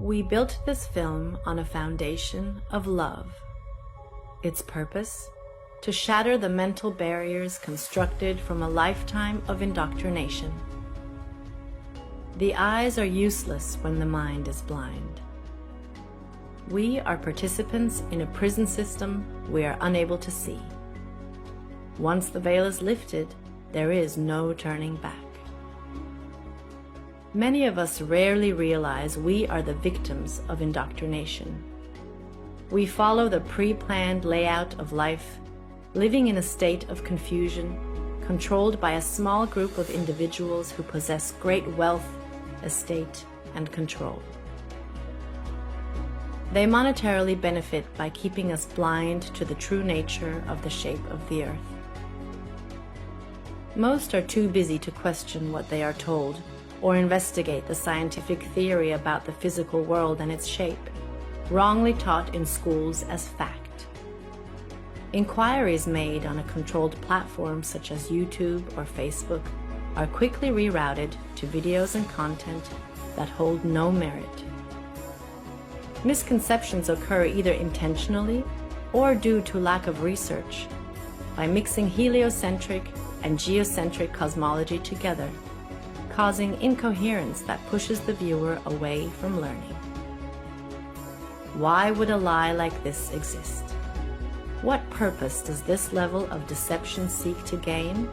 We built this film on a foundation of love. Its purpose? To shatter the mental barriers constructed from a lifetime of indoctrination. The eyes are useless when the mind is blind. We are participants in a prison system we are unable to see. Once the veil is lifted, there is no turning back. Many of us rarely realize we are the victims of indoctrination. We follow the pre-planned layout of life, living in a state of confusion, controlled by a small group of individuals who possess great wealth, estate, and control. They monetarily benefit by keeping us blind to the true nature of the shape of the earth. Most are too busy to question what they are told or investigate the scientific theory about the physical world and its shape, wrongly taught in schools as fact. Inquiries made on a controlled platform such as YouTube or Facebook are quickly rerouted to videos and content that hold no merit. Misconceptions occur either intentionally or due to lack of research by mixing heliocentric and geocentric cosmology together, causing incoherence that pushes the viewer away from learning. Why would a lie like this exist? What purpose does this level of deception seek to gain?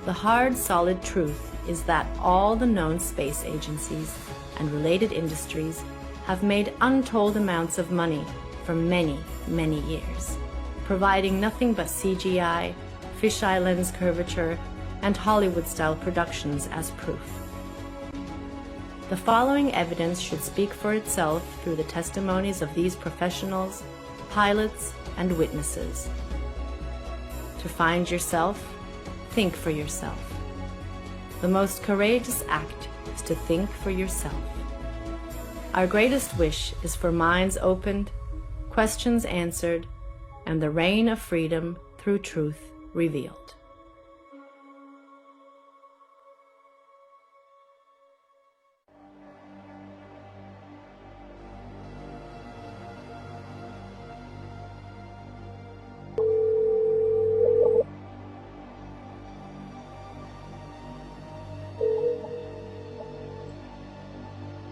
The hard, solid truth is that all the known space agencies and related industries have made untold amounts of money for many, many years, providing nothing but CGI, fisheye lens curvature, and Hollywood-style productions as proof. The following evidence should speak for itself through the testimonies of these professionals, pilots, and witnesses. To find yourself, think for yourself. The most courageous act is to think for yourself. Our greatest wish is for minds opened, questions answered, and the reign of freedom through truth revealed.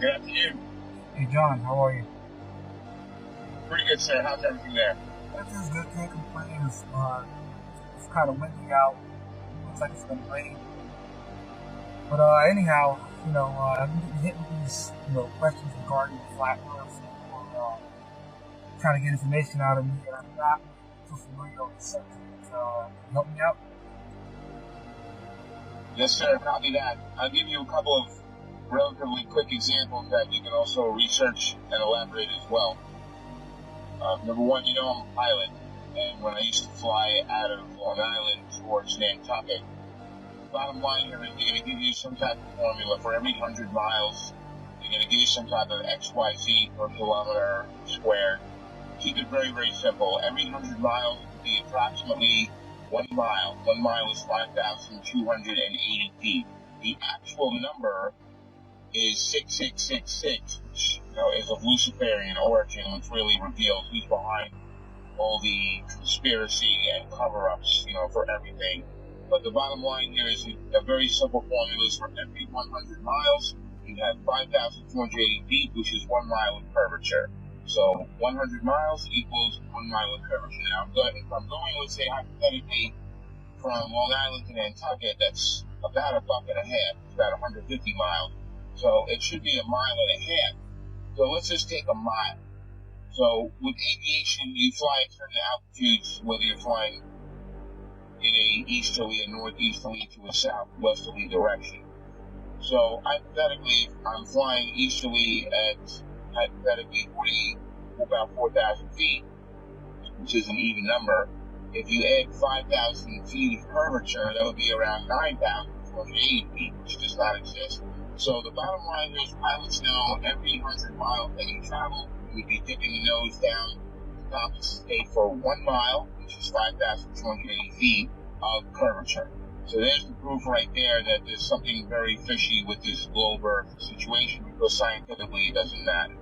Good afternoon. Hey John, how are you? Pretty good, sir. How's everything there? Everything's good, can't complain. It's kind of windy out. Looks like it's gonna rain. But anyhow, I've been hit with these, questions regarding the flat earth. Trying to get information out of me, and I'm not too familiar with the subject. Can you help me out? Yes, sir. Copy that. I'll give you a couple of relatively quick examples that you can also research and elaborate as well. Number one, I'm a pilot, and when I used to fly out of Long Island towards Nantucket, bottom line here is they're going to give you some type of formula for every 100 miles. They're going to give you some type of XYZ per kilometer squared. Keep it very, very simple. Every 100 miles would be approximately 1 mile. 1 mile is 5,280 feet. The actual number is 6666, which is of Luciferian origin, which really reveals who's behind all the conspiracy and cover-ups, for everything. But the bottom line here is a very simple formula is for every 100 miles, you have 5,280 feet, which is 1 mile in curvature. So 100 miles equals 1 mile in curvature. Now, if I'm going, let's say, hypothetically, from Long Island to Nantucket, that's about $1.50. It's about 150 miles. So it should be 1.5 miles. So let's just take a mile. So with aviation, you fly at certain altitudes, whether you're flying in a easterly, a northeasterly, to a southwesterly direction. So hypothetically, I'm flying easterly at about 4,000 feet, which is an even number. If you add 5,000 feet of curvature, that would be around 9,480 feet, which does not exist. So the bottom line is pilots know every 100 miles that you travel, you would be dipping the nose down to compensate for 1 mile, which is 5,280 feet of curvature. So there's the proof right there that there's something very fishy with this globe Earth situation, because scientifically it doesn't matter.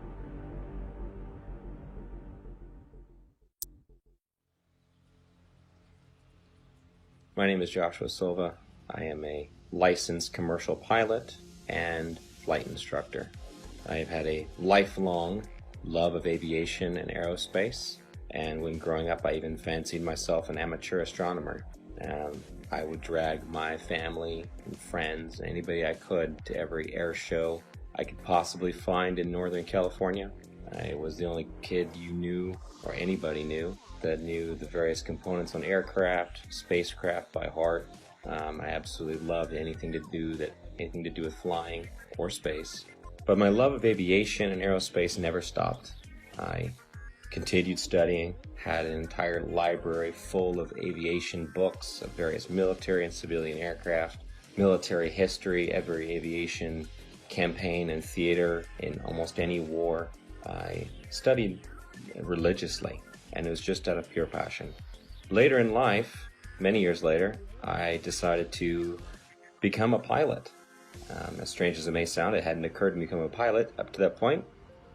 My name is Joshua Silva. I am a licensed commercial pilot and flight instructor. I have had a lifelong love of aviation and aerospace, and when growing up I even fancied myself an amateur astronomer. I would drag my family and friends, anybody I could, to every air show I could possibly find in Northern California. I was the only kid you knew, or anybody knew, that knew the various components on aircraft, spacecraft by heart. I absolutely loved anything to do with flying or space. But my love of aviation and aerospace never stopped. I continued studying, had an entire library full of aviation books of various military and civilian aircraft, military history, every aviation campaign and theater in almost any war. I studied religiously, and it was just out of pure passion. Later in life, many years later, I decided to become a pilot. As strange as it may sound, it hadn't occurred to me to become a pilot up to that point.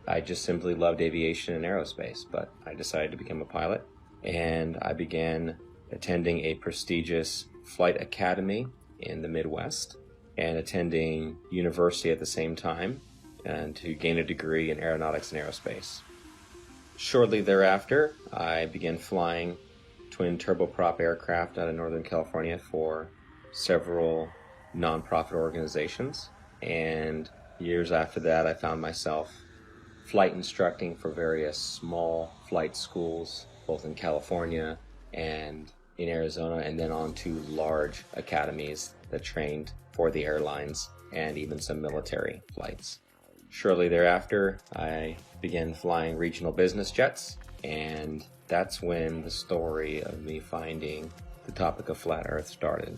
I just simply loved aviation and aerospace, but I decided to become a pilot, and I began attending a prestigious flight academy in the Midwest and attending university at the same time, and to gain a degree in aeronautics and aerospace. Shortly thereafter, I began flying twin turboprop aircraft out of Northern California for several nonprofit organizations, and years after that I found myself flight instructing for various small flight schools, both in California and in Arizona, and then on to large academies that trained for the airlines and even some military flights. Shortly thereafter, I began flying regional business jets, and that's when the story of me finding the topic of flat Earth started.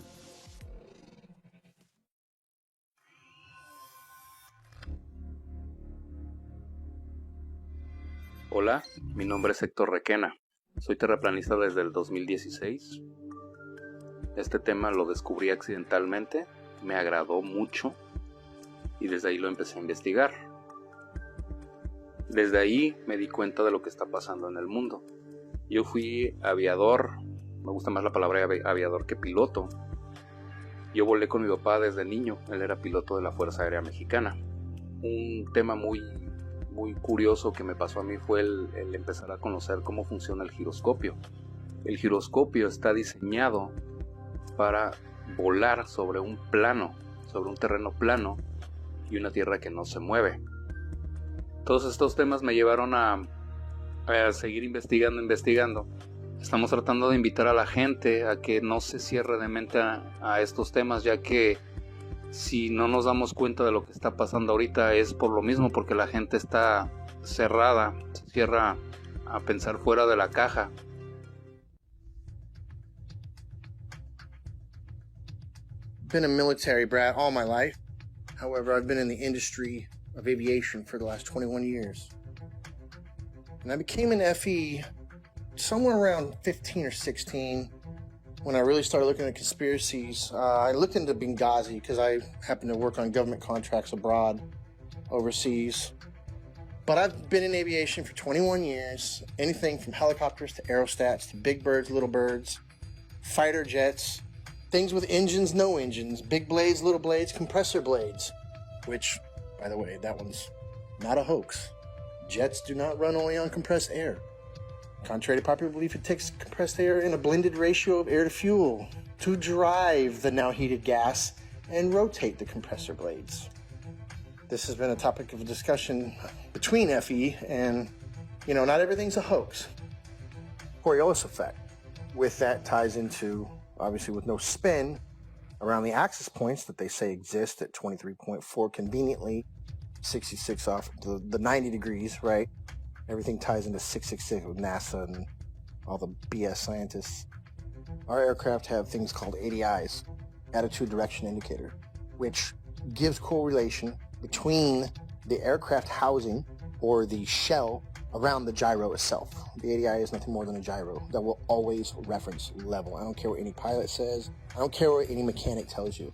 Hola, mi nombre es Héctor Requena. Soy terraplanista desde el 2016. Este tema lo descubrí accidentalmente, me agradó mucho y desde ahí lo empecé a investigar. Desde ahí me di cuenta de lo que está pasando en el mundo. Yo fui aviador, me gusta más la palabra aviador que piloto. Yo volé con mi papá desde niño, él era piloto de la Fuerza Aérea Mexicana. Un tema muy curioso que me pasó a mí fue el empezar a conocer cómo funciona el giroscopio. El giroscopio está diseñado para volar sobre un plano, sobre un terreno plano y una tierra que no se mueve. Todos estos temas me llevaron a seguir investigando. Estamos tratando de invitar a la gente a que no se cierre de mente a estos temas, ya que si no nos damos cuenta de lo que está pasando ahorita es por lo mismo, porque la gente está cerrada, se cierra a pensar fuera de la caja. Been a military brat all my life. However, I've been in the industry of aviation for the last 21 years. And I became an FE somewhere around 15 or 16. When I really started looking at conspiracies, I looked into Benghazi because I happen to work on government contracts abroad, overseas. But I've been in aviation for 21 years, anything from helicopters to aerostats to big birds, little birds, fighter jets, things with engines, no engines, big blades, little blades, compressor blades, which, by the way, that one's not a hoax. Jets do not run only on compressed air. Contrary to popular belief, it takes compressed air in a blended ratio of air to fuel to drive the now heated gas and rotate the compressor blades. This has been a topic of discussion between FE and, not everything's a hoax. Coriolis effect. With that ties into, obviously with no spin, around the axis points that they say exist at 23.4 conveniently, 66 off the 90 degrees, right? Everything ties into 666 with NASA and all the BS scientists. Our aircraft have things called ADIs, attitude direction indicator, which gives correlation between the aircraft housing or the shell around the gyro itself. The ADI is nothing more than a gyro that will always reference level. I don't care what any pilot says. I don't care what any mechanic tells you.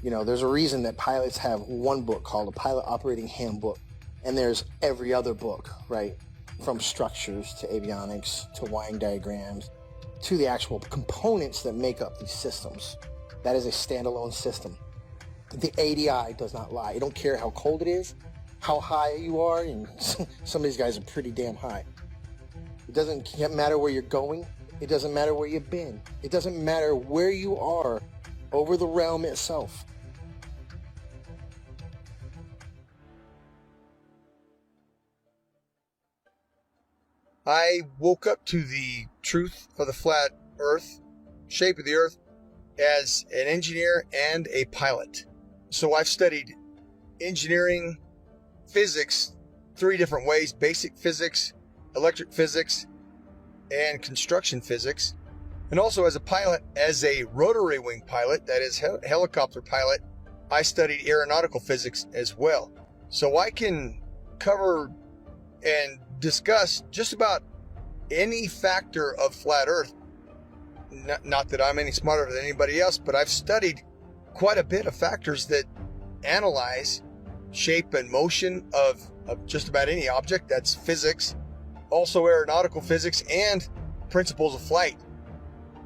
You know, there's a reason that pilots have one book called a Pilot Operating Handbook, and there's every other book, right? From structures to avionics to wiring diagrams to the actual components that make up these systems. That is a standalone system. The ADI does not lie. I don't care how cold it is, how high you are, and some of these guys are pretty damn high. It doesn't matter where you're going. It doesn't matter where you've been. It doesn't matter where you are over the realm itself. I woke up to the truth of the flat earth, shape of the earth, as an engineer and a pilot. So I've studied engineering, physics, 3 different ways: basic physics, electric physics, and construction physics. And also as a pilot, as a rotary wing pilot, that is helicopter pilot, I studied aeronautical physics as well. So I can cover and discuss just about any factor of flat earth. Not that I'm any smarter than anybody else, but I've studied quite a bit of factors that analyze shape and motion of just about any object. That's physics, also aeronautical physics, and principles of flight.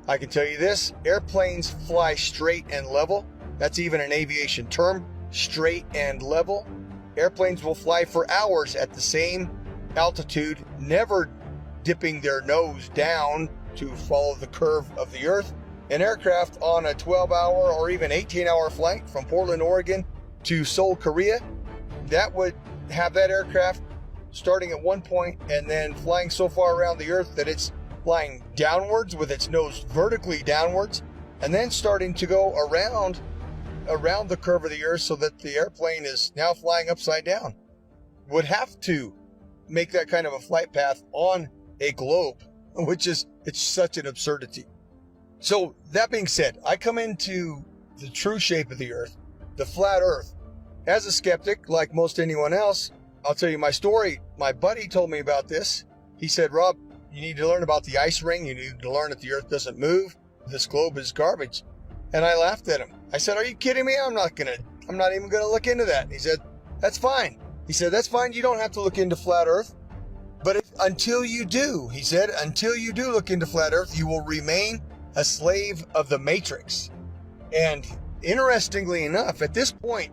I can tell you this: airplanes fly straight and level. That's even an aviation term, straight and level. Airplanes will fly for hours at the same altitude, never dipping their nose down to follow the curve of the earth. An aircraft on a 12-hour or even 18-hour flight from Portland, Oregon to Seoul, Korea, that would have that aircraft starting at one point and then flying so far around the earth that it's flying downwards with its nose vertically downwards, and then starting to go around the curve of the earth so that the airplane is now flying upside down. Would have to make that kind of a flight path on a globe, which is, it's such an absurdity. So that being said, I come into the true shape of the earth, the flat earth, as a skeptic, like most anyone else. I'll tell you my story. My buddy told me about this. He said, Rob, you need to learn about the ice ring. You need to learn that the earth doesn't move. This globe is garbage. And I laughed at him. I said, are you kidding me? I'm not even gonna look into that. He said, that's fine. He said, that's fine. You don't have to look into flat earth. But until you do, he said, until you do look into flat earth, you will remain a slave of the matrix. And interestingly enough, at this point,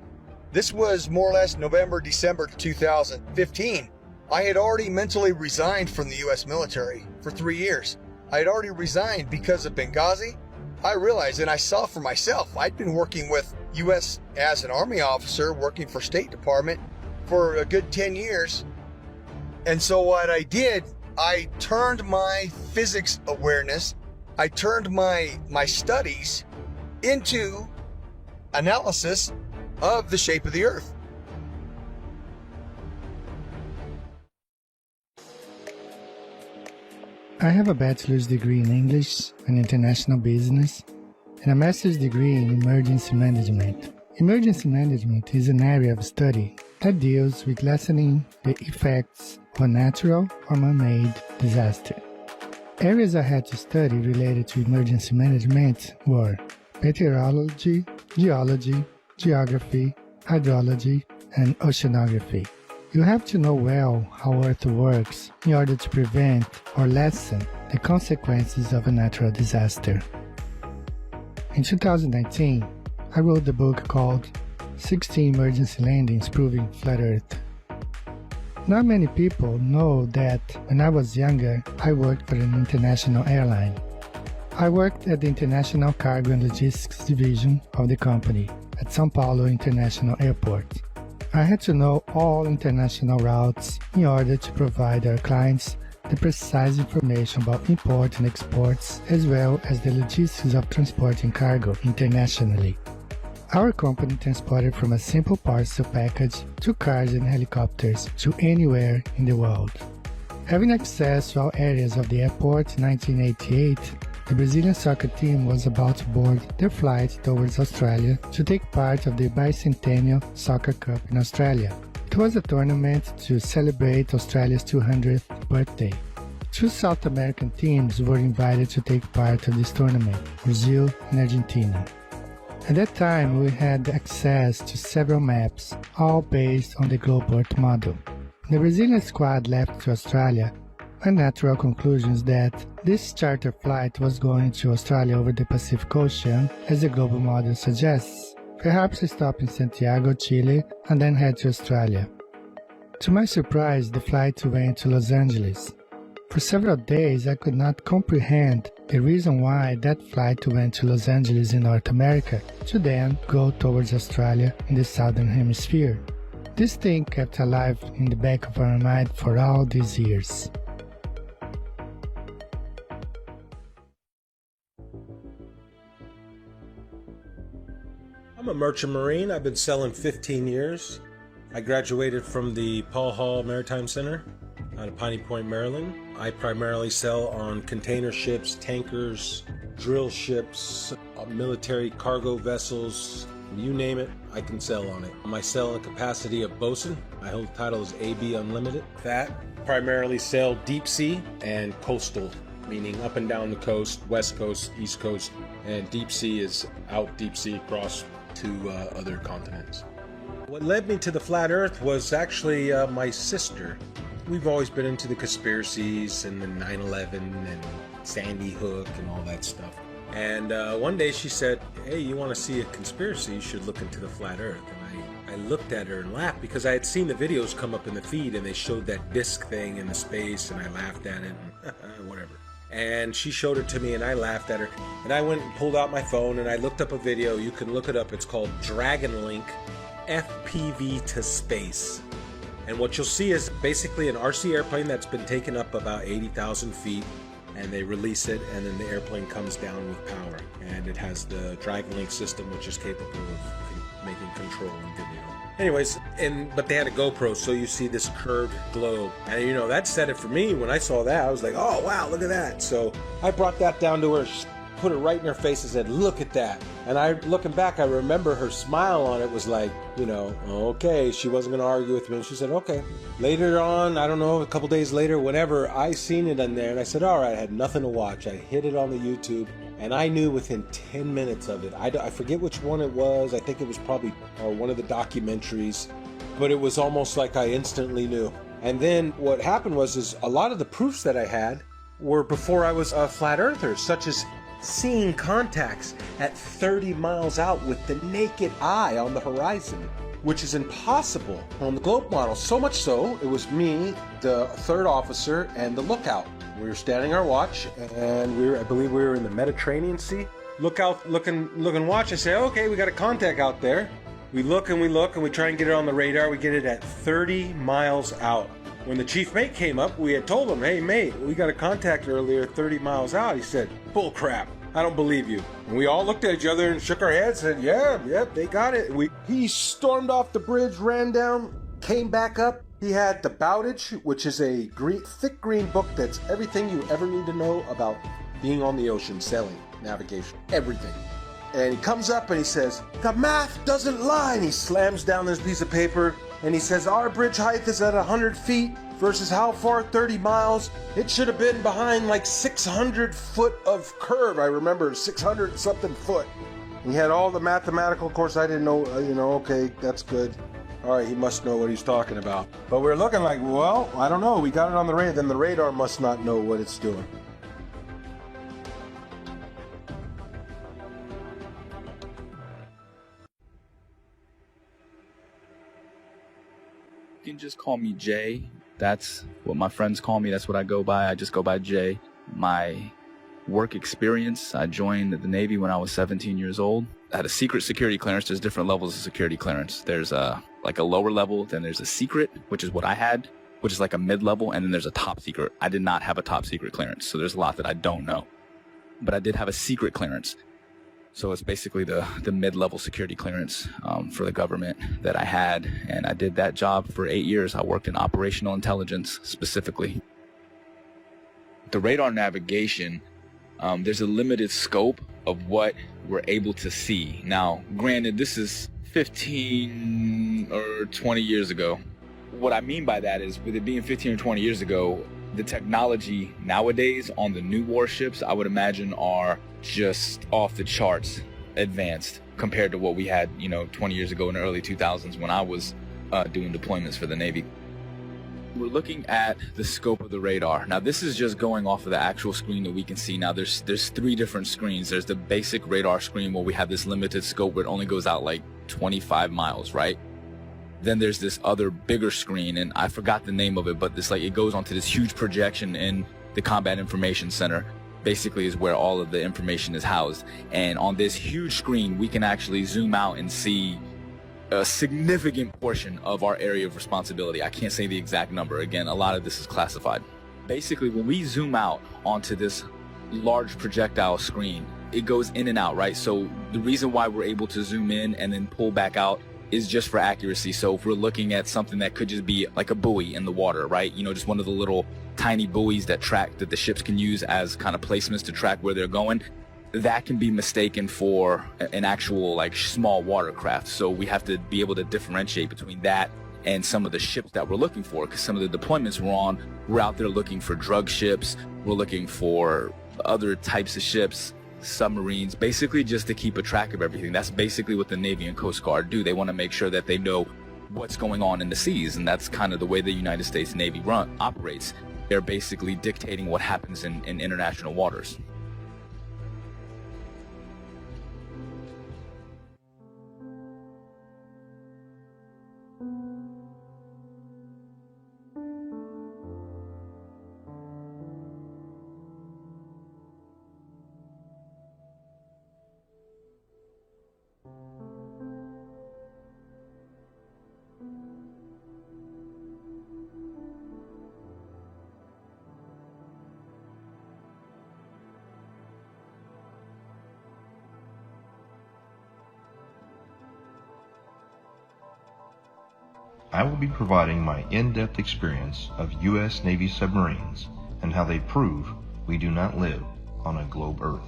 this was more or less November, December 2015. I had already mentally resigned from the U.S. military for 3 years. I had already resigned because of Benghazi. I realized, and I saw for myself, I'd been working with U.S. as an Army officer, working for State Department for a good 10 years. And so what I did, I turned my physics awareness, I turned my studies into analysis of the shape of the earth. I have a bachelor's degree in English and International Business and a master's degree in Emergency Management. Emergency Management is an area of study that deals with lessening the effects of a natural or man-made disaster. Areas I had to study related to emergency management were meteorology, geology, geography, hydrology, and oceanography. You have to know well how Earth works in order to prevent or lessen the consequences of a natural disaster. In 2019, I wrote the book called 16 Emergency Landings Proving Flat Earth. Not many people know that when I was younger, I worked for an international airline. I worked at the International Cargo and Logistics Division of the company at São Paulo International Airport. I had to know all international routes in order to provide our clients the precise information about import and exports, as well as the logistics of transporting cargo internationally. Our company transported from a simple parcel package to cars and helicopters to anywhere in the world. Having access to all areas of the airport in 1988, the Brazilian soccer team was about to board their flight towards Australia to take part of the bicentennial Soccer Cup in Australia. It was a tournament to celebrate Australia's 200th birthday. Two South American teams were invited to take part of this tournament, Brazil and Argentina. At that time, we had access to several maps, all based on the globe Earth model. The Brazilian squad left to Australia, a natural conclusion is that this charter flight was going to Australia over the Pacific Ocean, as the global model suggests, perhaps stop in Santiago, Chile, and then head to Australia. To my surprise, the flight went to Los Angeles. For several days, I could not comprehend the reason why that flight went to Los Angeles in North America to then go towards Australia in the Southern Hemisphere. This thing kept alive in the back of our mind for all these years. I'm a merchant marine. I've been sailing 15 years. I graduated from the Paul Hall Maritime Center out of Piney Point, Maryland. I primarily sail on container ships, tankers, drill ships, military cargo vessels, you name it, I can sail on it. I sail in capacity of bosun. My whole title is AB Unlimited. That primarily sail deep sea and coastal, meaning up and down the coast, west coast, east coast, and deep sea is out deep sea across to other continents. What led me to the flat earth was actually my sister. We've always been into the conspiracies and the 9/11 and Sandy Hook and all that stuff. And one day she said, hey, you want to see a conspiracy, you should look into the flat earth. And I looked at her and laughed because I had seen the videos come up in the feed and they showed that disc thing in the space and I laughed at it and whatever. And she showed it to me and I laughed at her. And I went and pulled out my phone and I looked up a video. You can look it up. It's called Dragon Link FPV to Space. And what you'll see is basically an RC airplane that's been taken up about 80,000 feet. And they release it and then the airplane comes down with power. And it has the Dragon Link system which is capable of making control and video. Anyways, but they had a GoPro, so you see this curved globe. And you know, that said it for me. When I saw that, I was like, oh wow, look at that. So I brought that down to her, put it right in her face and said, look at that. And looking back, I remember her smile on it was like, you know, okay, she wasn't going to argue with me. And she said, okay. Later on, I don't know, a couple days later, whenever I seen it in there, and I said, all right, I had nothing to watch. I hit it on the YouTube, and I knew within 10 minutes of it. I forget which one it was. I think it was probably one of the documentaries, but it was almost like I instantly knew. And then what happened was a lot of the proofs that I had were before I was a flat earther, such as seeing contacts at 30 miles out with the naked eye on the horizon, which is impossible on the globe model. So much so, it was me, the third officer, and the lookout. We were standing our watch, and I believe we were in the Mediterranean Sea. Look, watch. I say, okay, we got a contact out there. We look, and we try and get it on the radar. We get it at 30 miles out. When the chief mate came up, we had told him, hey mate, we got a contact earlier 30 miles out. He said, bull crap, I don't believe you. And we all looked at each other and shook our heads, said, yep, they got it. He stormed off the bridge, ran down, came back up. He had the Bowditch, which is a thick green book that's everything you ever need to know about being on the ocean, sailing, navigation, everything. And he comes up and he says, the math doesn't lie. And he slams down this piece of paper and he says, our bridge height is at 100 feet versus how far? 30 miles. It should have been behind like 600 foot of curve. I remember 600 something foot. He had all the mathematical, of course I didn't know, okay, that's good. All right, he must know what he's talking about. But we're looking like, well, I don't know. We got it on the radar. Then the radar must not know what it's doing. You can just call me Jay. That's what my friends call me. That's what I go by. I just go by Jay. My work experience, I joined the Navy when I was 17 years old. I had a secret security clearance. There's different levels of security clearance. There's like a lower level, then there's a secret, which is what I had, which is like a mid-level, and then there's a top secret. I did not have a top secret clearance, so there's a lot that I don't know. But I did have a secret clearance. So it's basically the mid-level security clearance for the government that I had. And I did that job for 8 years. I worked in operational intelligence specifically. The radar navigation, there's a limited scope of what we're able to see. Now, granted, this is 15 or 20 years ago. What I mean by that is, with it being 15 or 20 years ago, the technology nowadays on the new warships, I would imagine, are just off the charts advanced compared to what we had, 20 years ago in the early 2000s when I was doing deployments for the Navy. We're looking at the scope of the radar. Now, this is just going off of the actual screen that we can see. Now, there's 3 different screens. There's the basic radar screen where we have this limited scope where it only goes out like 25 miles, right? Then there's this other bigger screen, and I forgot the name of it, but it goes onto this huge projection in the Combat Information Center. Basically is where all of the information is housed. And on this huge screen, we can actually zoom out and see a significant portion of our area of responsibility. I can't say the exact number. Again, a lot of this is classified. Basically, when we zoom out onto this large projectile screen, it goes in and out, right? So the reason why we're able to zoom in and then pull back out is just for accuracy. So if we're looking at something that could just be like a buoy in the water, right? Just one of the little tiny buoys that the ships can use as kind of placements to track where they're going, that can be mistaken for an actual small watercraft. So we have to be able to differentiate between that and some of the ships that we're looking for, because some of the deployments we're on, we're out there looking for drug ships, we're looking for other types of ships, submarines, basically just to keep a track of everything. That's basically what the Navy and Coast Guard do. They want to make sure that they know what's going on in the seas, and that's kind of the way the United States Navy operates. They're basically dictating what happens in international waters. I will be providing my in-depth experience of U.S. Navy submarines and how they prove we do not live on a globe Earth.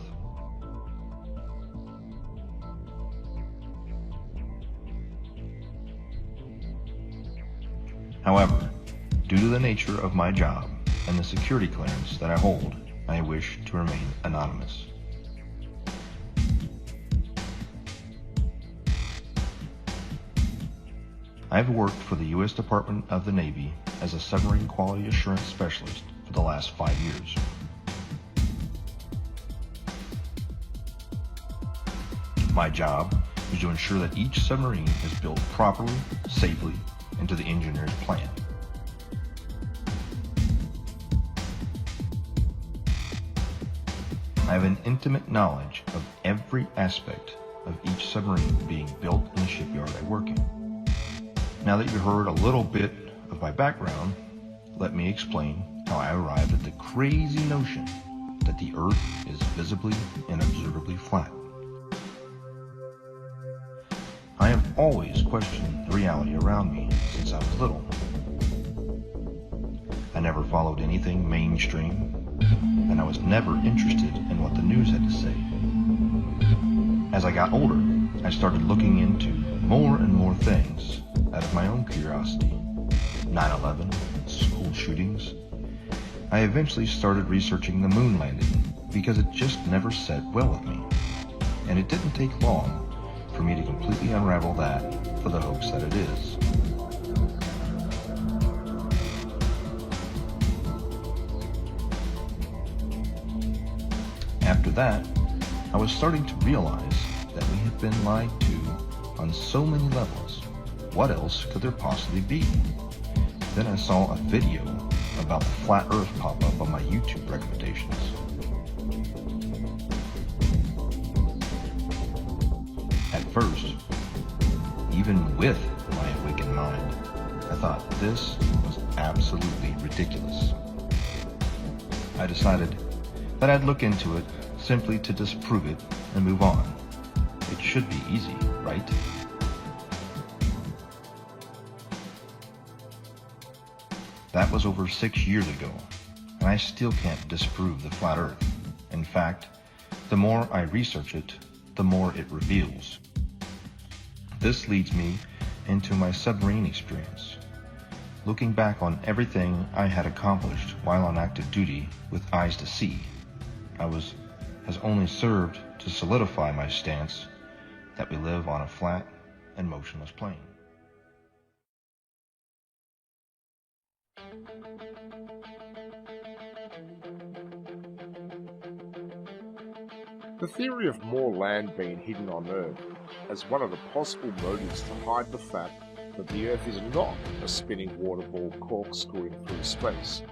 However, due to the nature of my job and the security clearance that I hold, I wish to remain anonymous. I've worked for the U.S. Department of the Navy as a submarine quality assurance specialist for the last 5 years. My job is to ensure that each submarine is built properly, safely, and to the engineer's plan. I have an intimate knowledge of every aspect of each submarine being built in the shipyard I work in. Now that you've heard a little bit of my background, let me explain how I arrived at the crazy notion that the Earth is visibly and observably flat. I have always questioned the reality around me since I was little. I never followed anything mainstream, and I was never interested in what the news had to say. As I got older, I started looking into more and more things out of my own curiosity. 9/11, school shootings. I eventually started researching the moon landing because it just never sat well with me. And it didn't take long for me to completely unravel that for the hoax that it is. After that, I was starting to realize that we had been lied to on so many levels. What else could there possibly be? Then I saw a video about the flat Earth pop up on my YouTube recommendations. At first, even with my awakened mind, I thought this was absolutely ridiculous. I decided that I'd look into it simply to disprove it and move on. It should be easy, right? That was over 6 years ago, and I still can't disprove the flat Earth. In fact, the more I research it, the more it reveals. This leads me into my submarine experience. looking back on everything I had accomplished while on active duty with eyes to see, has only served to solidify my stance that we live on a flat and motionless plane. The theory of more land being hidden on Earth as one of the possible motives to hide the fact that the Earth is not a spinning water ball corkscrewing through space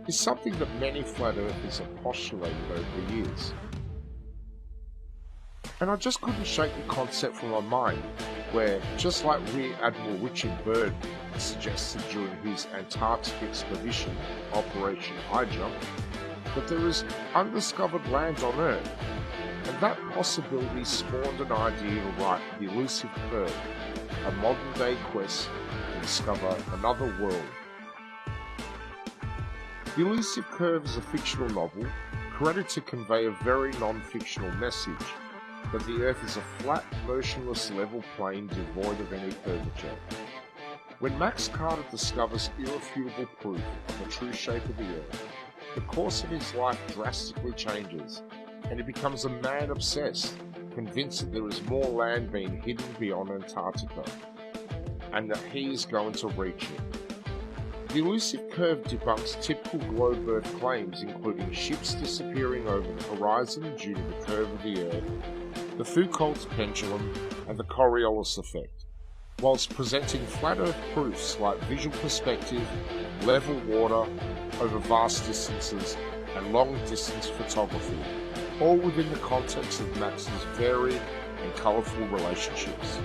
is something that many flat earthers have postulated over the years. And I just couldn't shake the concept from my mind where, just like Rear Admiral Richard Byrd suggested during his Antarctic expedition, Operation High Jump, that there is undiscovered land on Earth, and that possibility spawned an idea to write The Elusive Curve, a modern-day quest to discover another world. The Elusive Curve is a fictional novel created to convey a very non-fictional message, that the Earth is a flat, motionless, level plane devoid of any curvature. When Max Carter discovers irrefutable proof of the true shape of the Earth, the course of his life drastically changes, and he becomes a man obsessed, convinced that there is more land being hidden beyond Antarctica, and that he is going to reach it. The Elusive Curve debunks typical globe Earth claims, including ships disappearing over the horizon due to the curve of the Earth, the Foucault's pendulum, and the Coriolis effect, whilst presenting flat Earth proofs like visual perspective, level water over vast distances, and long-distance photography, all within the context of Max's varied and colourful relationships.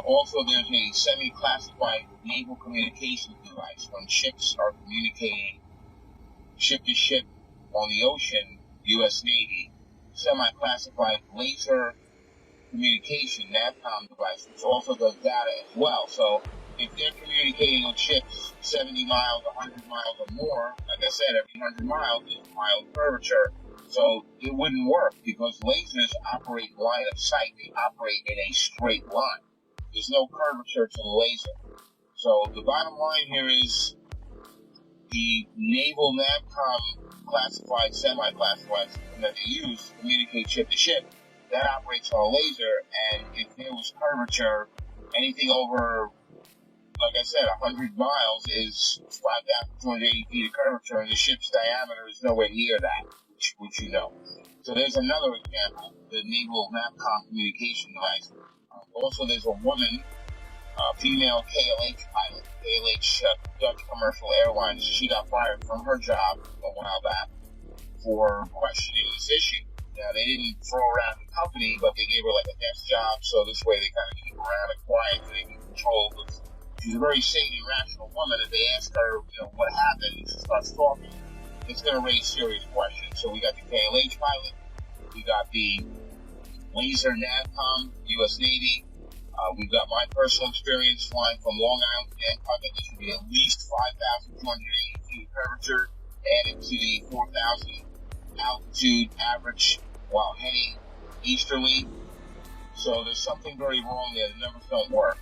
Also, there's a semi-classified naval communications device. When ships are communicating ship to ship on the ocean, U.S. Navy, semi-classified laser communication NAVCOM device, which also does data as well. So if they're communicating with ships 70 miles, 100 miles or more, like I said, every 100 miles is a mile of curvature. So it wouldn't work because lasers operate line of sight. They operate in a straight line. There's no curvature to the laser. So the bottom line here is the naval NAVCOM classified, semi-classified system that they use to communicate ship to ship, that operates on a laser, and if there was curvature, anything over, like I said, 100 miles is 5,280 feet of curvature, and the ship's diameter is nowhere near that, which you know. So there's another example, the naval NAVCOM communication device. Also, there's a woman, female KLH pilot, KLH Dutch Commercial Airlines. She got fired from her job a while back for questioning this issue. Now, they didn't throw her out of the company, but they gave her like a desk job, so this way they kind of keep her around and quiet so they can control. She's a very sane and rational woman. If they ask her, what happened, and she starts talking, it's going to raise serious questions. So we got the KLH pilot, we got the laser NAVCOM, U.S. Navy. We've got my personal experience flying from Long Island to Bangkok. There should be at least 5,280 feet of curvature added to the 4,000 altitude average while heading easterly. So there's something very wrong there. The numbers don't work.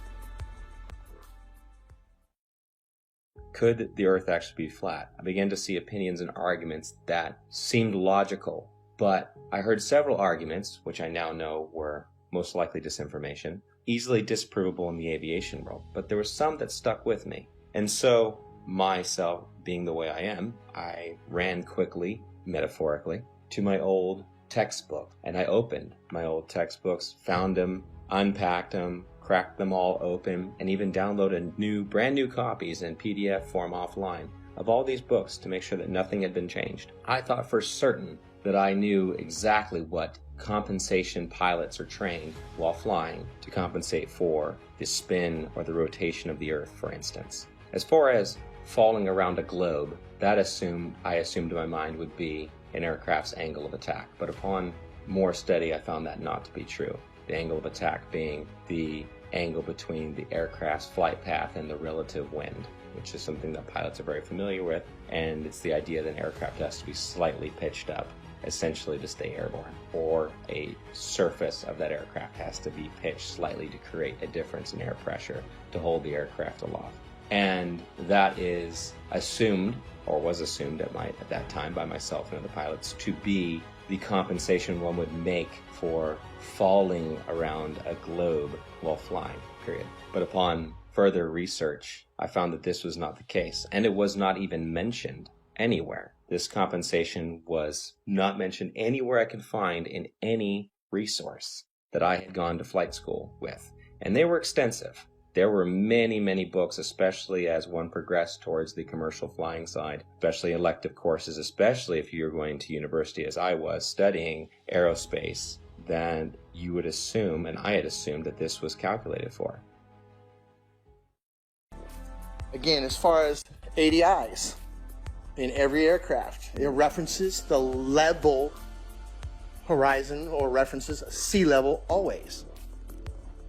Could the Earth actually be flat? I began to see opinions and arguments that seemed logical, but I heard several arguments, which I now know were most likely disinformation, easily disprovable in the aviation world, but there were some that stuck with me. And so, myself being the way I am, I ran quickly, metaphorically, to my old textbook. And I opened my old textbooks, found them, unpacked them, cracked them all open, and even downloaded brand new copies in PDF form offline of all these books to make sure that nothing had been changed. I thought for certain that I knew exactly what compensation pilots are trained while flying to compensate for the spin or the rotation of the Earth, for instance. As far as falling around a globe, I assumed in my mind would be an aircraft's angle of attack. But upon more study, I found that not to be true. The angle of attack being the angle between the aircraft's flight path and the relative wind. which is something that pilots are very familiar with, and it's the idea that an aircraft has to be slightly pitched up, essentially to stay airborne, or a surface of that aircraft has to be pitched slightly to create a difference in air pressure to hold the aircraft aloft. And that is assumed, or was assumed at that time by myself and other pilots, to be the compensation one would make for falling around a globe while flying, period. But upon further research, I found that this was not the case, and it was not even mentioned anywhere. This compensation was not mentioned anywhere I could find in any resource that I had gone to flight school with. And they were extensive. There were many, many books, especially as one progressed towards the commercial flying side, especially elective courses, especially if you're going to university as I was studying aerospace, that you would assume, and I had assumed, that this was calculated for. Again, as far as ADIs, in every aircraft, it references the level horizon or references sea level always.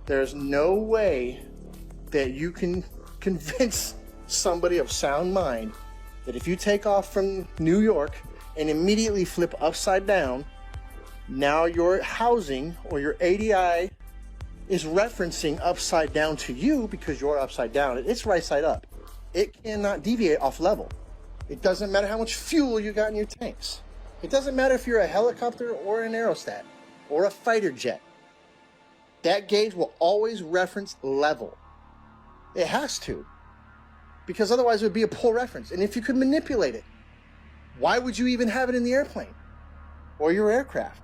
There's no way that you can convince somebody of sound mind that if you take off from New York and immediately flip upside down, now your housing or your ADI is referencing upside down to you because you're upside down. It's right side up. It cannot deviate off level. It doesn't matter how much fuel you got in your tanks. It doesn't matter if you're a helicopter or an aerostat or a fighter jet. That gauge will always reference level. It has to, because otherwise it would be a poor reference. And if you could manipulate it, why would you even have it in the airplane or your aircraft?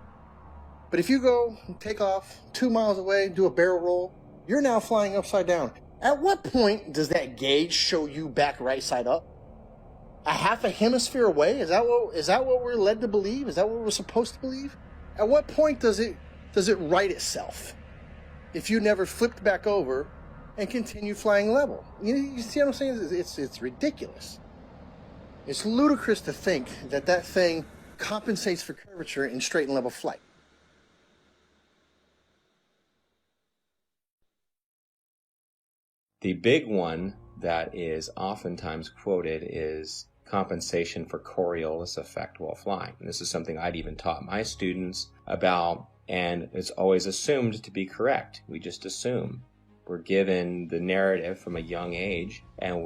But if you go take off 2 miles away, do a barrel roll, you're now flying upside down. At what point does that gauge show you back right side up? A half a hemisphere away? Is that what we're led to believe? Is that what we're supposed to believe? At what point does it right itself if you never flipped back over and continue flying level? You see what I'm saying? It's ridiculous. It's ludicrous to think that thing compensates for curvature in straight and level flight. The big one that is oftentimes quoted is compensation for Coriolis effect while flying. And this is something I'd even taught my students about, and it's always assumed to be correct. We just assume. We're given the narrative from a young age, and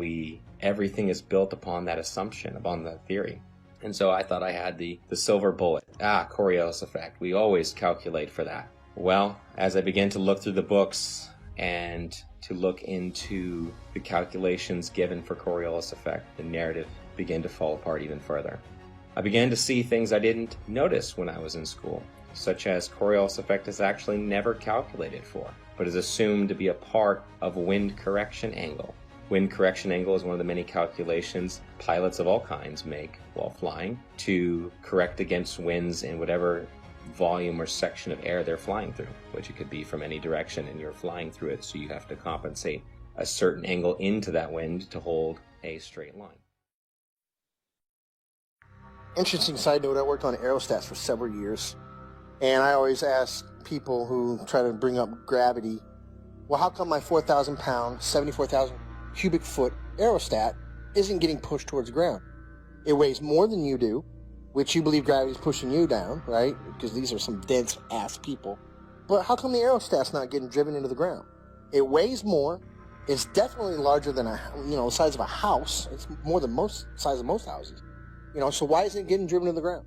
everything is built upon that assumption, upon that theory. And so I thought I had the silver bullet. Coriolis effect. We always calculate for that. Well, as I began to look through the books and to look into the calculations given for Coriolis effect, the narrative began to fall apart even further. I began to see things I didn't notice when I was in school, such as Coriolis effect is actually never calculated for, but is assumed to be a part of wind correction angle. Wind correction angle is one of the many calculations pilots of all kinds make while flying to correct against winds in whatever volume or section of air they're flying through, which it could be from any direction, and you're flying through it, so you have to compensate a certain angle into that wind to hold a straight line. Interesting side note, I worked on aerostats for several years, and I always ask people who try to bring up gravity, well, how come my 4,000 pound, 74,000 cubic foot aerostat isn't getting pushed towards the ground? It weighs more than you do, which you believe gravity is pushing you down, right? Because these are some dense ass people. But how come the aerostat's not getting driven into the ground? It weighs more. It's definitely larger than the size of a house. It's more than size of most houses. So why isn't it getting driven to the ground?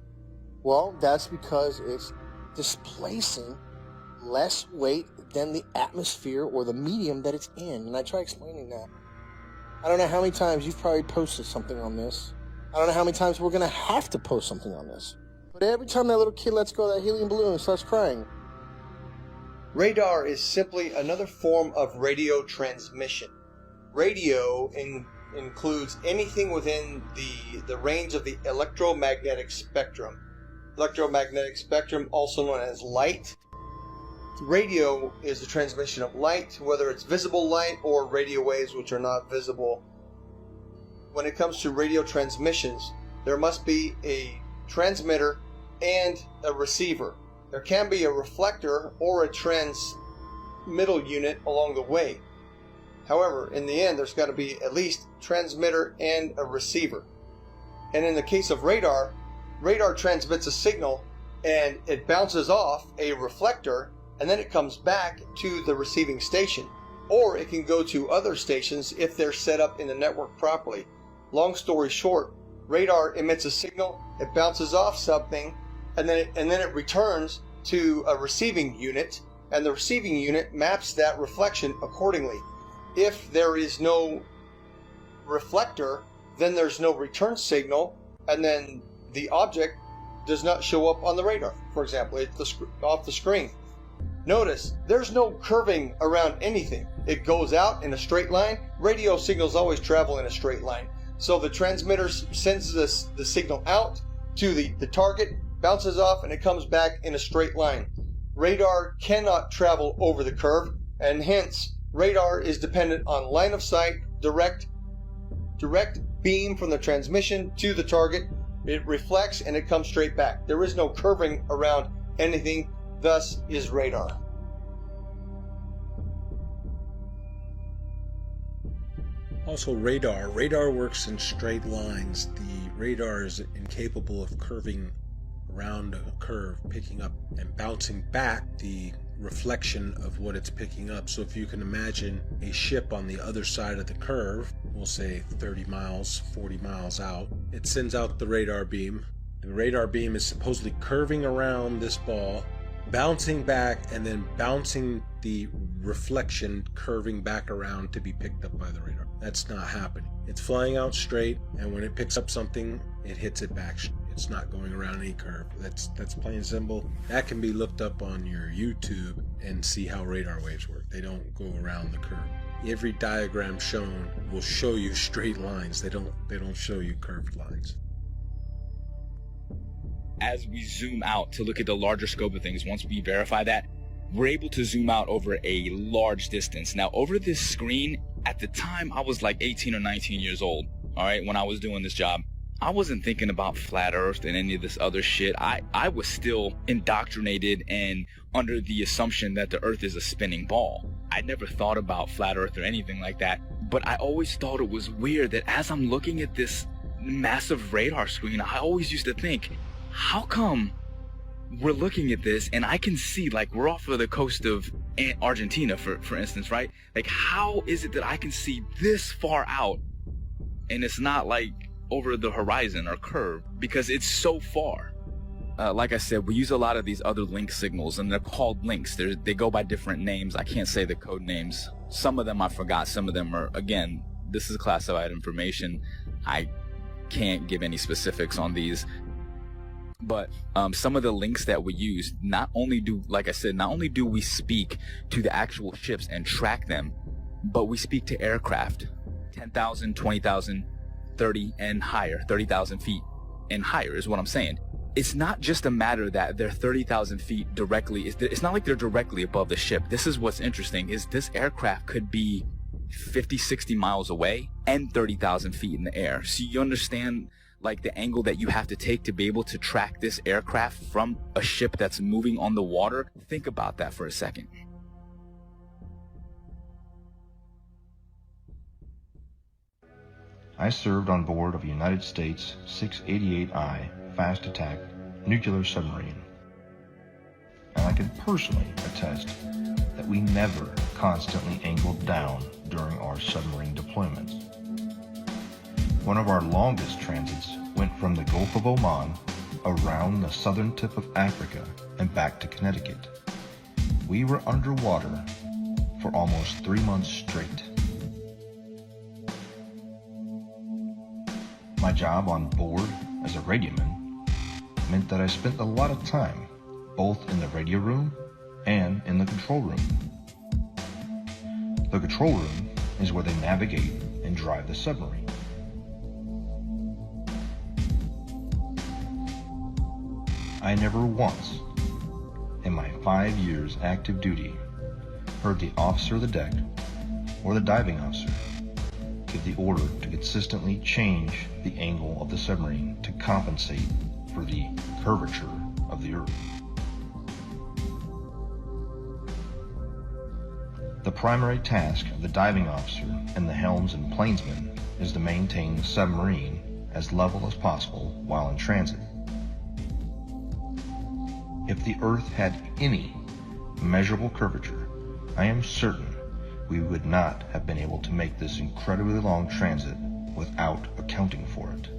Well, that's because it's displacing less weight than the atmosphere or the medium that it's in. And I try explaining that. I don't know how many times you've probably posted something on this. I don't know how many times we're going to have to post something on this. But every time that little kid lets go of that helium balloon and starts crying. Radar is simply another form of radio transmission. Radio includes anything within the range of the electromagnetic spectrum. Electromagnetic spectrum, also known as light. Radio is the transmission of light, whether it's visible light or radio waves which are not visible. When it comes to radio transmissions, there must be a transmitter and a receiver. There can be a reflector or a transmittal unit along the way. However, in the end, there's got to be at least transmitter and a receiver. And in the case of radar, radar transmits a signal and it bounces off a reflector, and then it comes back to the receiving station. Or it can go to other stations if they're set up in the network properly. Long story short, radar emits a signal, it bounces off something, and then it returns to a receiving unit, and the receiving unit maps that reflection accordingly. If there is no reflector, then there's no return signal, and then the object does not show up on the radar. For example, it's off the screen. Notice, there's no curving around anything. It goes out in a straight line. Radio signals always travel in a straight line. So the transmitter sends the signal out to the target, bounces off, and it comes back in a straight line. Radar cannot travel over the curve, and hence, radar is dependent on line of sight, direct beam from the transmission to the target. It reflects and it comes straight back. There is no curving around anything, thus is radar. Also radar. Radar works in straight lines. The radar is incapable of curving around a curve, picking up and bouncing back the reflection of what it's picking up. So if you can imagine a ship on the other side of the curve, we'll say 30 miles, 40 miles out, it sends out the radar beam. The radar beam is supposedly curving around this ball, bouncing back, and then bouncing the reflection, curving back around to be picked up by the radar. That's not happening. It's flying out straight, and when it picks up something, it hits it back. It's not going around any curve. That's plain and simple. That can be looked up on your YouTube and see how radar waves work. They don't go around the curve. Every diagram shown will show you straight lines. They don't show you curved lines. As we zoom out to look at the larger scope of things, once we verify that, we're able to zoom out over a large distance. Now, over this screen, at the time, I was like 18 or 19 years old, all right, when I was doing this job. I wasn't thinking about flat earth and any of this other shit. I was still indoctrinated and under the assumption that the earth is a spinning ball. I never thought about flat earth or anything like that, but I always thought it was weird that as I'm looking at this massive radar screen, I always used to think, how come we're looking at this and I can see, like, we're off of the coast of Argentina, for instance, right? Like, how is it that I can see this far out and it's not like over the horizon or curve, because it's so far? Like I said, we use a lot of these other link signals, and they're called links. They go by different names. I can't say the code names. Some of them I forgot. Some of them are, again, this is classified information. I can't give any specifics on these. But some of the links that we use, not only do we speak to the actual ships and track them, but we speak to aircraft, 10,000, 20,000, 30 and higher, 30,000 feet and higher is what I'm saying. It's not just a matter that they're 30,000 feet directly. It's not like they're directly above the ship. This is what's interesting, is this aircraft could be 50, 60 miles away and 30,000 feet in the air. So you understand, like, the angle that you have to take to be able to track this aircraft from a ship that's moving on the water. Think about that for a second. I served on board of a United States 688I fast attack nuclear submarine, and I can personally attest that we never constantly angled down during our submarine deployments. One of our longest transits went from the Gulf of Oman around the southern tip of Africa and back to Connecticut. We were underwater for almost 3 months straight. My job on board as a radioman meant that I spent a lot of time both in the radio room and in the control room. The control room is where they navigate and drive the submarine. I never once, in my 5 years active duty, heard the officer of the deck or the diving officer give the order to consistently change the angle of the submarine to compensate for the curvature of the Earth. The primary task of the diving officer and the helms and plainsman is to maintain the submarine as level as possible while in transit. If the Earth had any measurable curvature, I am certain we would not have been able to make this incredibly long transit without accounting for it.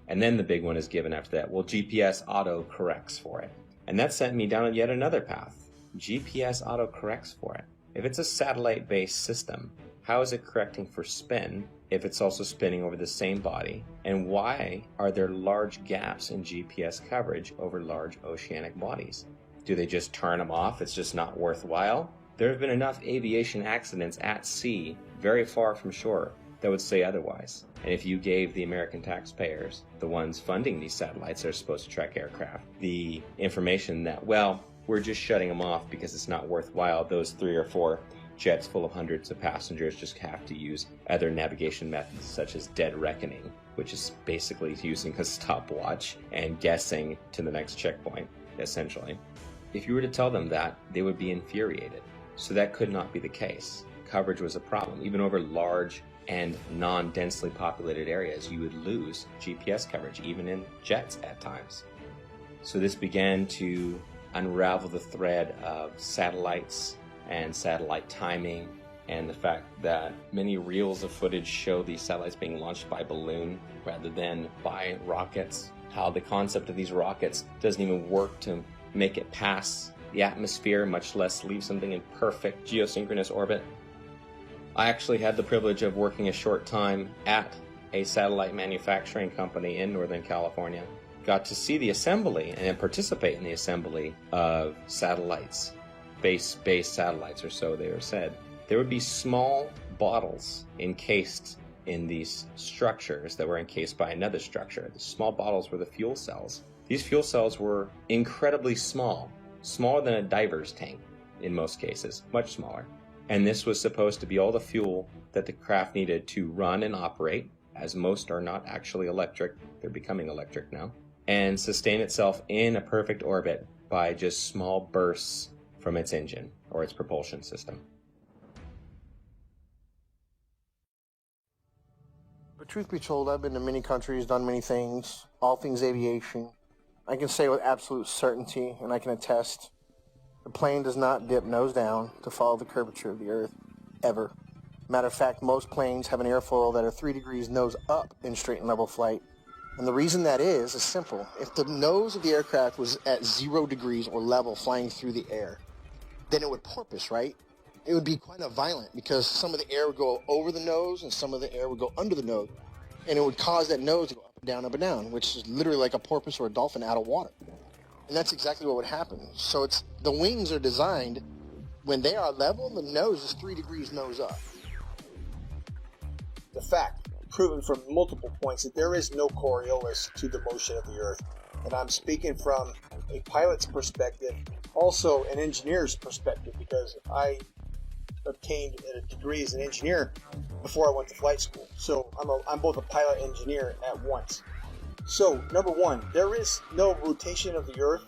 And then the big one is given after that. Well, GPS auto corrects for it. And that sent me down yet another path. GPS auto corrects for it. If it's a satellite-based system, how is it correcting for spin if it's also spinning over the same body? And why are there large gaps in GPS coverage over large oceanic bodies? Do they just turn them off? It's just not worthwhile? There have been enough aviation accidents at sea, very far from shore, that would say otherwise. And if you gave the American taxpayers, the ones funding these satellites that are supposed to track aircraft, the information that, well, we're just shutting them off because it's not worthwhile, those 3 or 4 jets full of hundreds of passengers just have to use other navigation methods such as dead reckoning, which is basically using a stopwatch and guessing to the next checkpoint, essentially. If you were to tell them that, they would be infuriated. So that could not be the case. Coverage was a problem. Even over large and non-densely populated areas, you would lose GPS coverage, even in jets at times. So this began to unravel the thread of satellites and satellite timing, and the fact that many reels of footage show these satellites being launched by balloon rather than by rockets. How the concept of these rockets doesn't even work to make it pass the atmosphere, much less leave something in perfect geosynchronous orbit. I actually had the privilege of working a short time at a satellite manufacturing company in Northern California. Got to see the assembly and participate in the assembly of satellites, space-based satellites, or so they are said. There would be small bottles encased in these structures that were encased by another structure. The small bottles were the fuel cells. These fuel cells were incredibly small, smaller than a diver's tank in most cases, much smaller. And this was supposed to be all the fuel that the craft needed to run and operate, as most are not actually electric, they're becoming electric now, and sustain itself in a perfect orbit by just small bursts from its engine or its propulsion system. But truth be told, I've been to many countries, done many things, all things aviation. I can say with absolute certainty, and I can attest, the plane does not dip nose down to follow the curvature of the Earth, ever. Matter of fact, most planes have an airfoil that are 3 degrees nose up in straight and level flight. And the reason that is simple. If the nose of the aircraft was at 0 degrees or level flying through the air, then it would porpoise, right? It would be quite violent because some of the air would go over the nose and some of the air would go under the nose. And it would cause that nose to go up and down, which is literally like a porpoise or a dolphin out of water. And that's exactly what would happen. So the wings are designed, when they are level, the nose is 3 degrees nose up. The fact, proven from multiple points, that there is no Coriolis to the motion of the Earth. And I'm speaking from a pilot's perspective, also an engineer's perspective, because I obtained a degree as an engineer before I went to flight school. So I'm both a pilot and engineer at once. So, number one, there is no rotation of the Earth,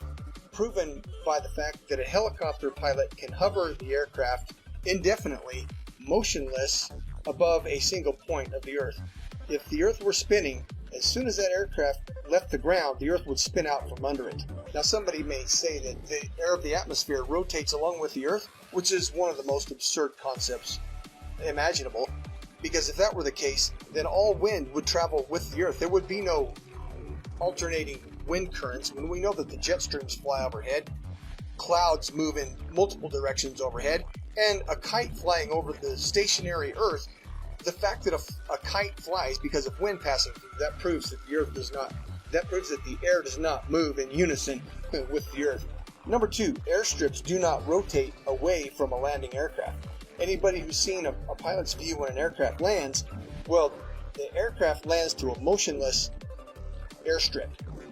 proven by the fact that a helicopter pilot can hover the aircraft indefinitely, motionless, above a single point of the Earth. If the Earth were spinning, as soon as that aircraft left the ground, the Earth would spin out from under it. Now, somebody may say that the air of the atmosphere rotates along with the Earth, which is one of the most absurd concepts imaginable, because if that were the case, then all wind would travel with the Earth. There would be no alternating wind currents when we know that the jet streams fly overhead, clouds move in multiple directions overhead, and a kite flying over the stationary Earth. The fact that a kite flies because of wind passing through, that proves that the Earth does not. That proves that the air does not move in unison with the Earth. Number two, airstrips do not rotate away from a landing aircraft. Anybody who's seen a pilot's view when an aircraft lands, well, the aircraft lands to a motionless airstrip.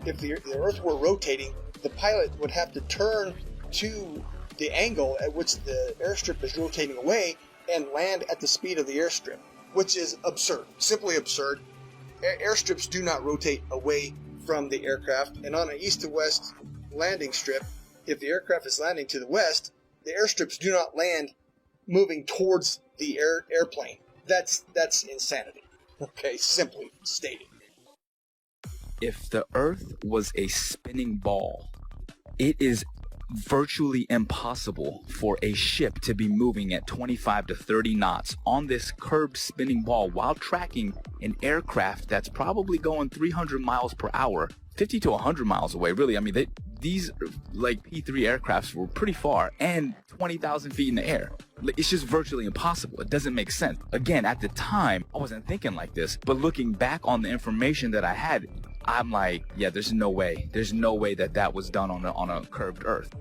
If the Earth were rotating, the pilot would have to turn to the angle at which the airstrip is rotating away and land at the speed of the airstrip, which is absurd, simply absurd. Airstrips do not rotate away from the aircraft, and on an east to west landing strip, if the aircraft is landing to the west, the airstrips do not land moving towards the airplane. That's insanity. Okay, simply stated. If the Earth was a spinning ball, it is virtually impossible for a ship to be moving at 25 to 30 knots on this curved spinning ball while tracking an aircraft that's probably going 300 miles per hour, 50 to 100 miles away. Really, I mean, these like P-3 aircrafts were pretty far and 20,000 feet in the air. It's just virtually impossible. It doesn't make sense. Again, at the time, I wasn't thinking like this, but looking back on the information that I had, I'm like, yeah, there's no way. There's no way that was done on a curved Earth.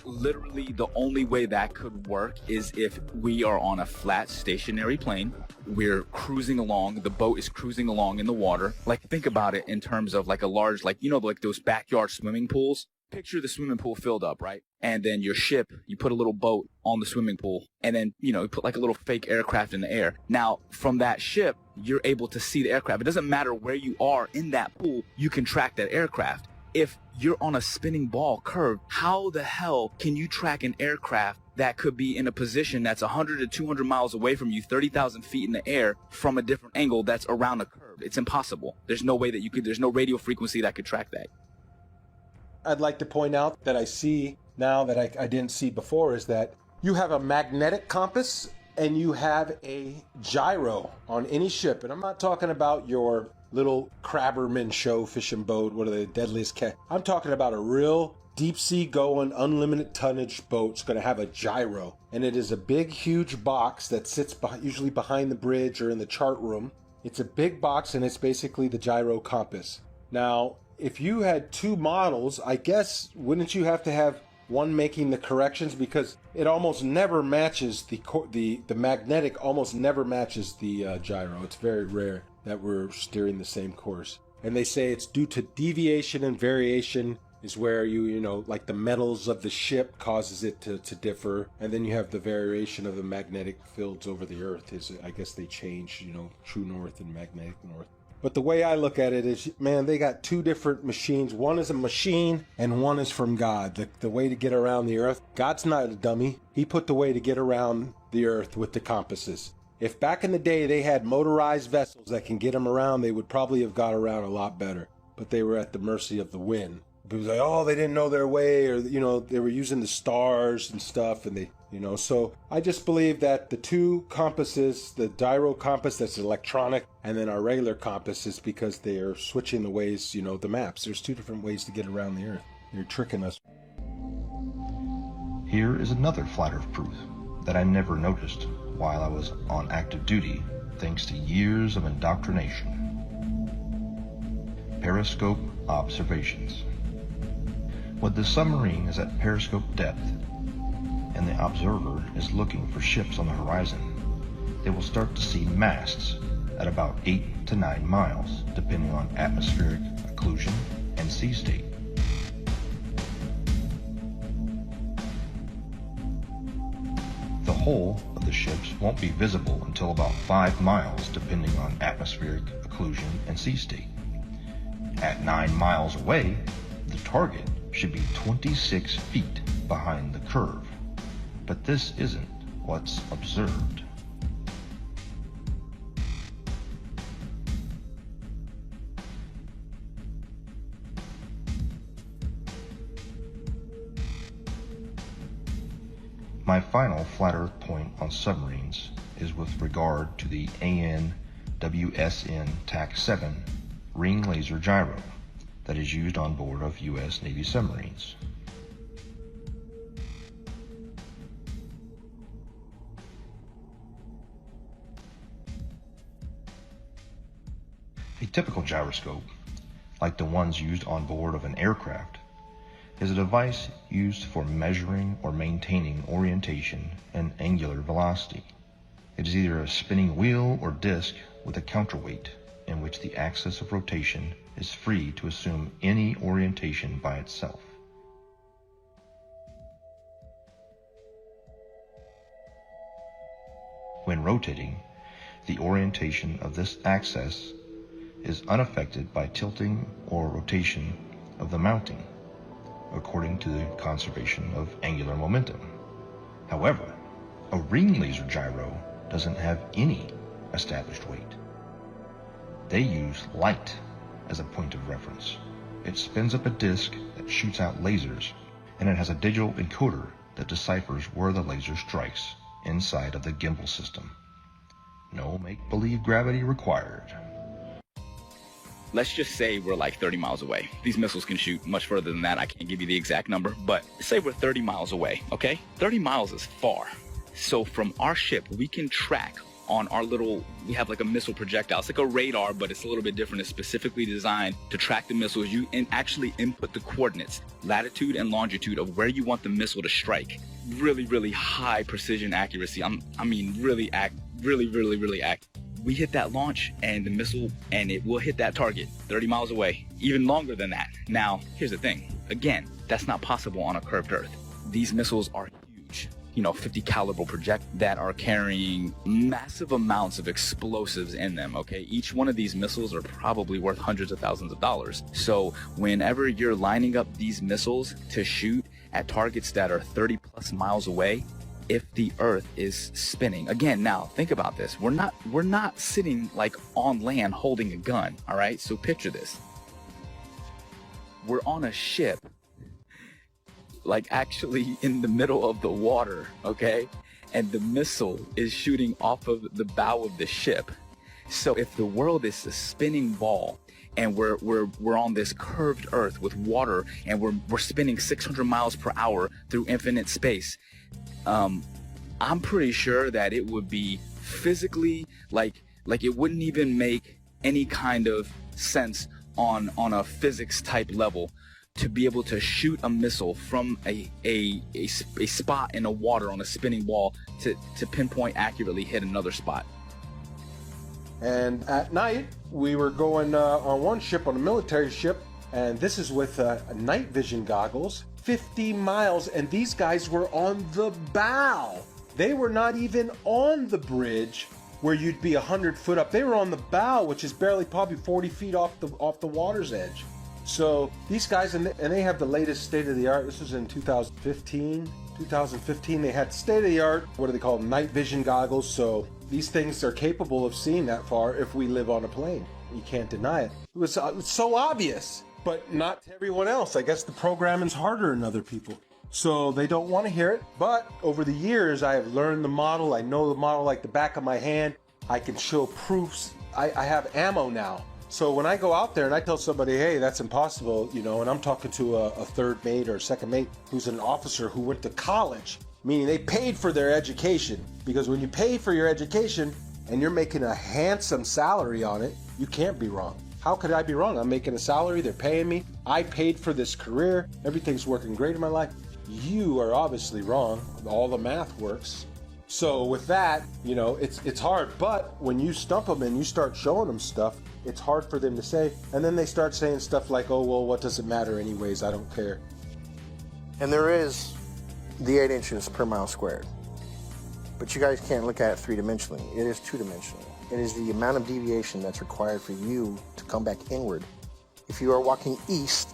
Literally, the only way that could work is if we are on a flat, stationary plane. We're cruising along. The boat is cruising along in the water. Like, think about it in terms of like a large, like, you know, like those backyard swimming pools. Picture the swimming pool filled up, right? And then your ship, you put a little boat on the swimming pool, and then, you know, you put like a little fake aircraft in the air. Now, from that ship, you're able to see the aircraft. It doesn't matter where you are in that pool, you can track that aircraft. If you're on a spinning ball curve, how the hell can you track an aircraft that could be in a position that's 100 to 200 miles away from you, 30,000 feet in the air from a different angle that's around a curve? It's impossible. There's no way that you could, there's no radio frequency that could track that. I'd like to point out that I see now that I didn't see before is that you have a magnetic compass and you have a gyro on any ship. And I'm not talking about your little crabberman show fishing boat, what are the deadliest cat? I'm talking about a real deep sea going, unlimited tonnage boat's going to have a gyro. And it is a big, huge box that sits usually behind the bridge or in the chart room. It's a big box and it's basically the gyro compass. Now, if you had two models, I guess, wouldn't you have to have one making the corrections, because it almost never matches the magnetic almost never matches the gyro. It's very rare that we're steering the same course. And they say it's due to deviation and variation is where you know, like the metals of the ship causes it to differ. And then you have the variation of the magnetic fields over the earth. I guess they change, you know, true north and magnetic north. But the way I look at it is, man, they got two different machines. One is a machine and one is from God. The way to get around the earth. God's not a dummy. He put the way to get around the earth with the compasses. If back in the day they had motorized vessels that can get them around, they would probably have got around a lot better. But they were at the mercy of the wind. People was like, oh, they didn't know their way, or, you know, they were using the stars and stuff, and they, you know. So I just believe that the two compasses, the gyro compass that's electronic, and then our regular compass is because they are switching the ways, you know, the maps. There's two different ways to get around the earth. They're tricking us. Here is another flat earth proof that I never noticed while I was on active duty, thanks to years of indoctrination. Periscope observations. When the submarine is at periscope depth and the observer is looking for ships on the horizon, they will start to see masts at about 8 to 9 miles, depending on atmospheric occlusion and sea state. The hull of the ships won't be visible until about 5 miles, depending on atmospheric occlusion and sea state. At 9 miles away, the target should be 26 feet behind the curve, but this isn't what's observed. My final flat earth point on submarines is with regard to the AN/WSN TAC-7 ring laser gyro that is used on board of U.S. Navy submarines. A typical gyroscope, like the ones used on board of an aircraft, is a device used for measuring or maintaining orientation and angular velocity. It is either a spinning wheel or disc with a counterweight in which the axis of rotation is free to assume any orientation by itself. When rotating, the orientation of this axis is unaffected by tilting or rotation of the mounting, according to the conservation of angular momentum. However, a ring laser gyro doesn't have any established weight. They use light as a point of reference. It spins up a disk that shoots out lasers, and it has a digital encoder that deciphers where the laser strikes inside of the gimbal system. No make-believe gravity required. Let's just say we're like 30 miles away. These missiles can shoot much further than that. I can't give you the exact number, but say we're 30 miles away, okay? 30 miles is far. So from our ship, we can track on our little, we have like a missile projectile. It's like a radar, but it's a little bit different. It's specifically designed to track the missiles. You actually input the coordinates, latitude and longitude of where you want the missile to strike. Really, really high precision accuracy. I mean, really accurate. We hit that launch and the missile, and it will hit that target 30 miles away, even longer than that. Now, here's the thing. Again, that's not possible on a curved Earth. These missiles are huge, 50 caliber projectiles that are carrying massive amounts of explosives in them, okay? Each one of these missiles are probably worth hundreds of thousands of dollars. So whenever you're lining up these missiles to shoot at targets that are 30 plus miles away, if the Earth is spinning, again, now think about this. We're not sitting like on land holding a gun, all right? So picture this. We're on a ship, like actually in the middle of the water, okay? And the missile is shooting off of the bow of the ship. So if the world is a spinning ball, and we're on this curved Earth with water, and we're spinning 600 miles per hour through infinite space, I'm pretty sure that it would be physically like it wouldn't even make any kind of sense on a physics type level to be able to shoot a missile from a spot in the water on a spinning ball to pinpoint accurately hit another spot. And at night, we were going on one ship, on a military ship, and this is with night vision goggles, 50 miles, and these guys were on the bow. They were not even on the bridge where you'd be 100 foot up. They were on the bow, which is barely probably 40 feet off the water's edge. So these guys, and they have the latest state-of-the-art. This was in 2015. 2015, they had state-of-the-art, what do they call them, night vision goggles. So these things are capable of seeing that far if we live on a plane. You can't deny it. It was so obvious, but not to everyone else. I guess the programming's harder than other people, so they don't want to hear it. But over the years, I have learned the model. I know the model like the back of my hand. I can show proofs. I have ammo now. So when I go out there and I tell somebody, hey, that's impossible, and I'm talking to a third mate or a second mate who's an officer who went to college, meaning they paid for their education. Because when you pay for your education and you're making a handsome salary on it, you can't be wrong. How could I be wrong? I'm making a salary, they're paying me, I paid for this career, everything's working great in my life. You are obviously wrong. All the math works. So with that, it's hard. But when you stump them and you start showing them stuff, it's hard for them to say. And then they start saying stuff like, oh, well, what does it matter anyways? I don't care. And there is the 8 inches per mile squared. But you guys can't look at it three-dimensionally. It is two-dimensional. It is the amount of deviation that's required for you to come back inward. If you are walking east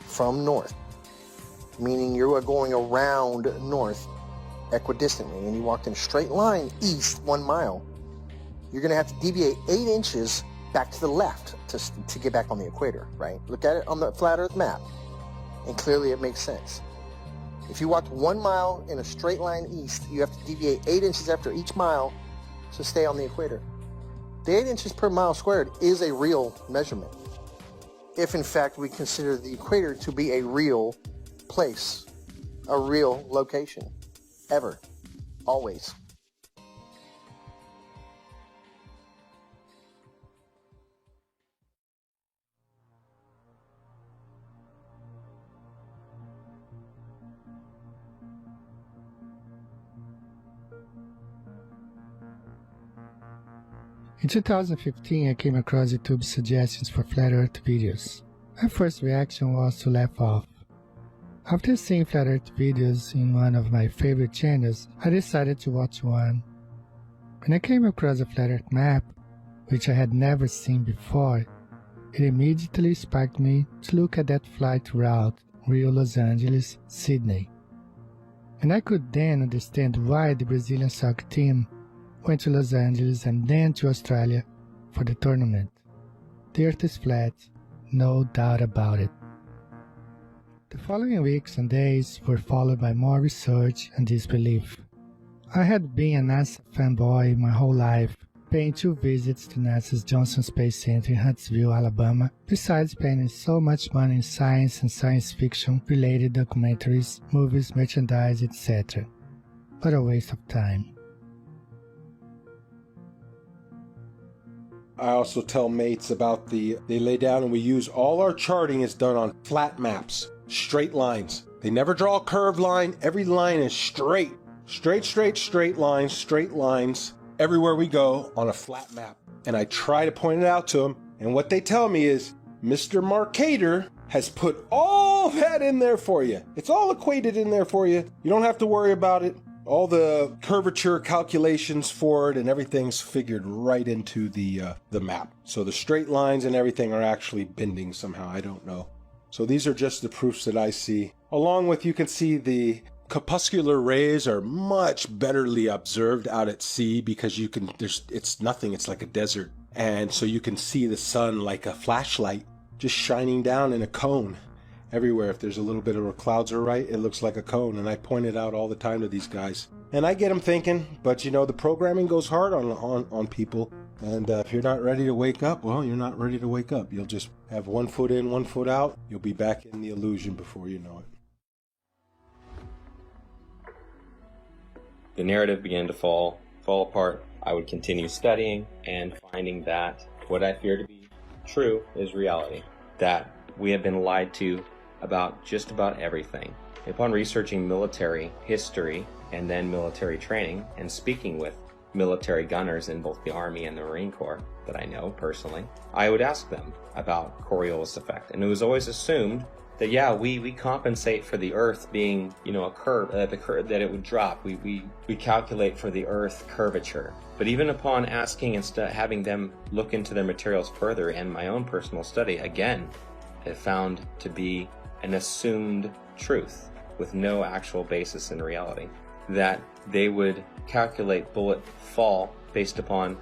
from north, meaning you are going around north equidistantly, and you walked in a straight line east 1 mile, you're going to have to deviate 8 inches back to the left to get back on the equator, right? Look at it on the flat earth map, and clearly it makes sense. If you walked 1 mile in a straight line east, you have to deviate 8 inches after each mile to stay on the equator. The 8 inches per mile squared is a real measurement, if in fact we consider the equator to be a real place, a real location, ever, always. In 2015, I came across YouTube's suggestions for Flat Earth videos. My first reaction was to laugh off. After seeing Flat Earth videos in one of my favorite channels, I decided to watch one. When I came across a Flat Earth map which I had never seen before, it immediately sparked me to look at that flight route Rio-Los Angeles-Sydney. And I could then understand why the Brazilian soccer team went to Los Angeles and then to Australia for the tournament. The Earth is flat, no doubt about it. The following weeks and days were followed by more research and disbelief. I had been a NASA fanboy my whole life, paying 2 visits to NASA's Johnson Space Center in Huntsville, Alabama, besides spending so much money in science and science fiction related documentaries, movies, merchandise, etc. But a waste of time. I also tell mates about they lay down and we use all our charting is done on flat maps, straight lines. They never draw a curved line. Every line is straight. Straight lines, everywhere we go on a flat map. And I try to point it out to them. And what they tell me is, Mr. Marcator has put all that in there for you. It's all equated in there for you. You don't have to worry about it. All the curvature calculations for it and everything's figured right into the map. So the straight lines and everything are actually bending somehow. I don't know. So these are just the proofs that I see. Along with, you can see the corpuscular rays are much betterly observed out at sea because it's nothing, it's like a desert. And so you can see the sun like a flashlight just shining down in a cone everywhere. If there's a little bit of the clouds are right, it looks like a cone. And I point it out all the time to these guys. And I get them thinking, but you know, the programming goes hard on people. And if you're not ready to wake up, well, you're not ready to wake up. You'll just have 1 foot in, 1 foot out. You'll be back in the illusion before you know it. The narrative began to fall apart. I would continue studying and finding that what I fear to be true is reality. That we have been lied to about just about everything. Upon researching military history and then military training and speaking with military gunners in both the Army and the Marine Corps that I know personally, I would ask them about Coriolis effect. And it was always assumed that, yeah, we compensate for the Earth being, you know, a curve, that it would drop. We calculate for the Earth curvature. But even upon asking and having them look into their materials further and my own personal study, again, it found to be an assumed truth with no actual basis in reality. That they would calculate bullet fall based upon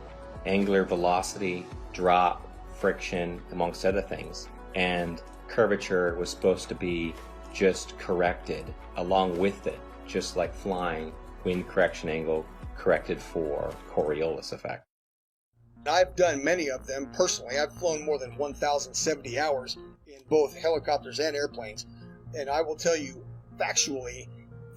angular velocity, drop, friction, amongst other things. And curvature was supposed to be just corrected along with it, just like flying, wind correction angle corrected for Coriolis effect. I've done many of them personally. I've flown more than 1,070 hours in both helicopters and airplanes, and I will tell you factually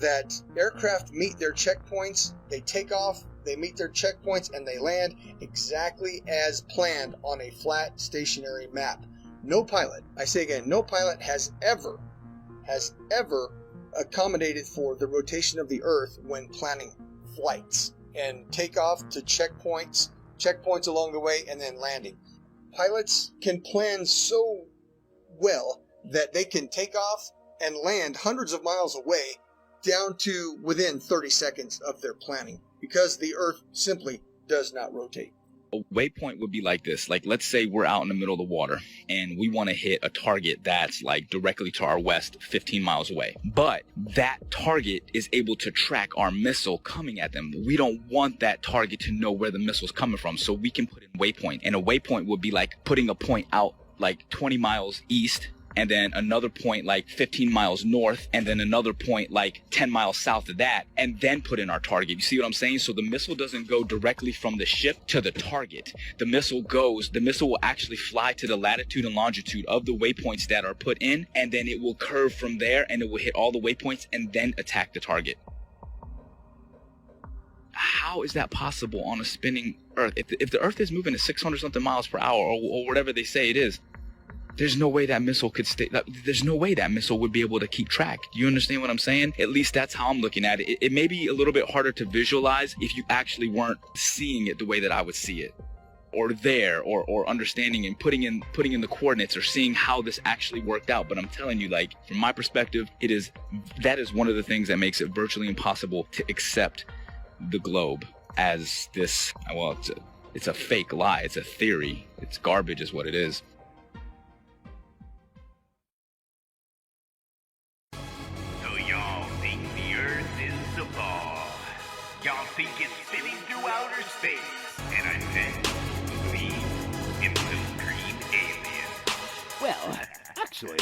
that aircraft meet their checkpoints, they take off, they meet their checkpoints, and they land exactly as planned on a flat stationary map. No pilot, I say again, no pilot has ever accommodated for the rotation of the Earth when planning flights and takeoff to checkpoints along the way, and then landing. Pilots can plan so well that they can take off and land hundreds of miles away down to within 30 seconds of their planning because the Earth simply does not rotate. A waypoint would be like this. Like, let's say we're out in the middle of the water and we want to hit a target that's like directly to our west, 15 miles away. But that target is able to track our missile coming at them. We don't want that target to know where the missile's coming from, so we can put in waypoint. And a waypoint would be like putting a point out like 20 miles east, and then another point like 15 miles north, and then another point like 10 miles south of that, and then put in our target. You see what I'm saying? So the missile doesn't go directly from the ship to the target. The missile will actually fly to the latitude and longitude of the waypoints that are put in, and then it will curve from there, and it will hit all the waypoints and then attack the target. How is that possible on a spinning Earth? If the Earth is moving at 600 something miles per hour or whatever they say it is, there's no way that missile could stay. There's no way that missile would be able to keep track. Do you understand what I'm saying? At least that's how I'm looking at it. It may be a little bit harder to visualize if you actually weren't seeing it the way that I would see it, or there, or understanding and putting in the coordinates or seeing how this actually worked out. But I'm telling you, like, from my perspective, that is one of the things that makes it virtually impossible to accept the globe as this, well, It's a fake lie. It's a theory. It's garbage is what it is. So y'all think the Earth is a ball. Y'all think it's spinning through outer space. And I said, believe in blue green aliens. Well, actually,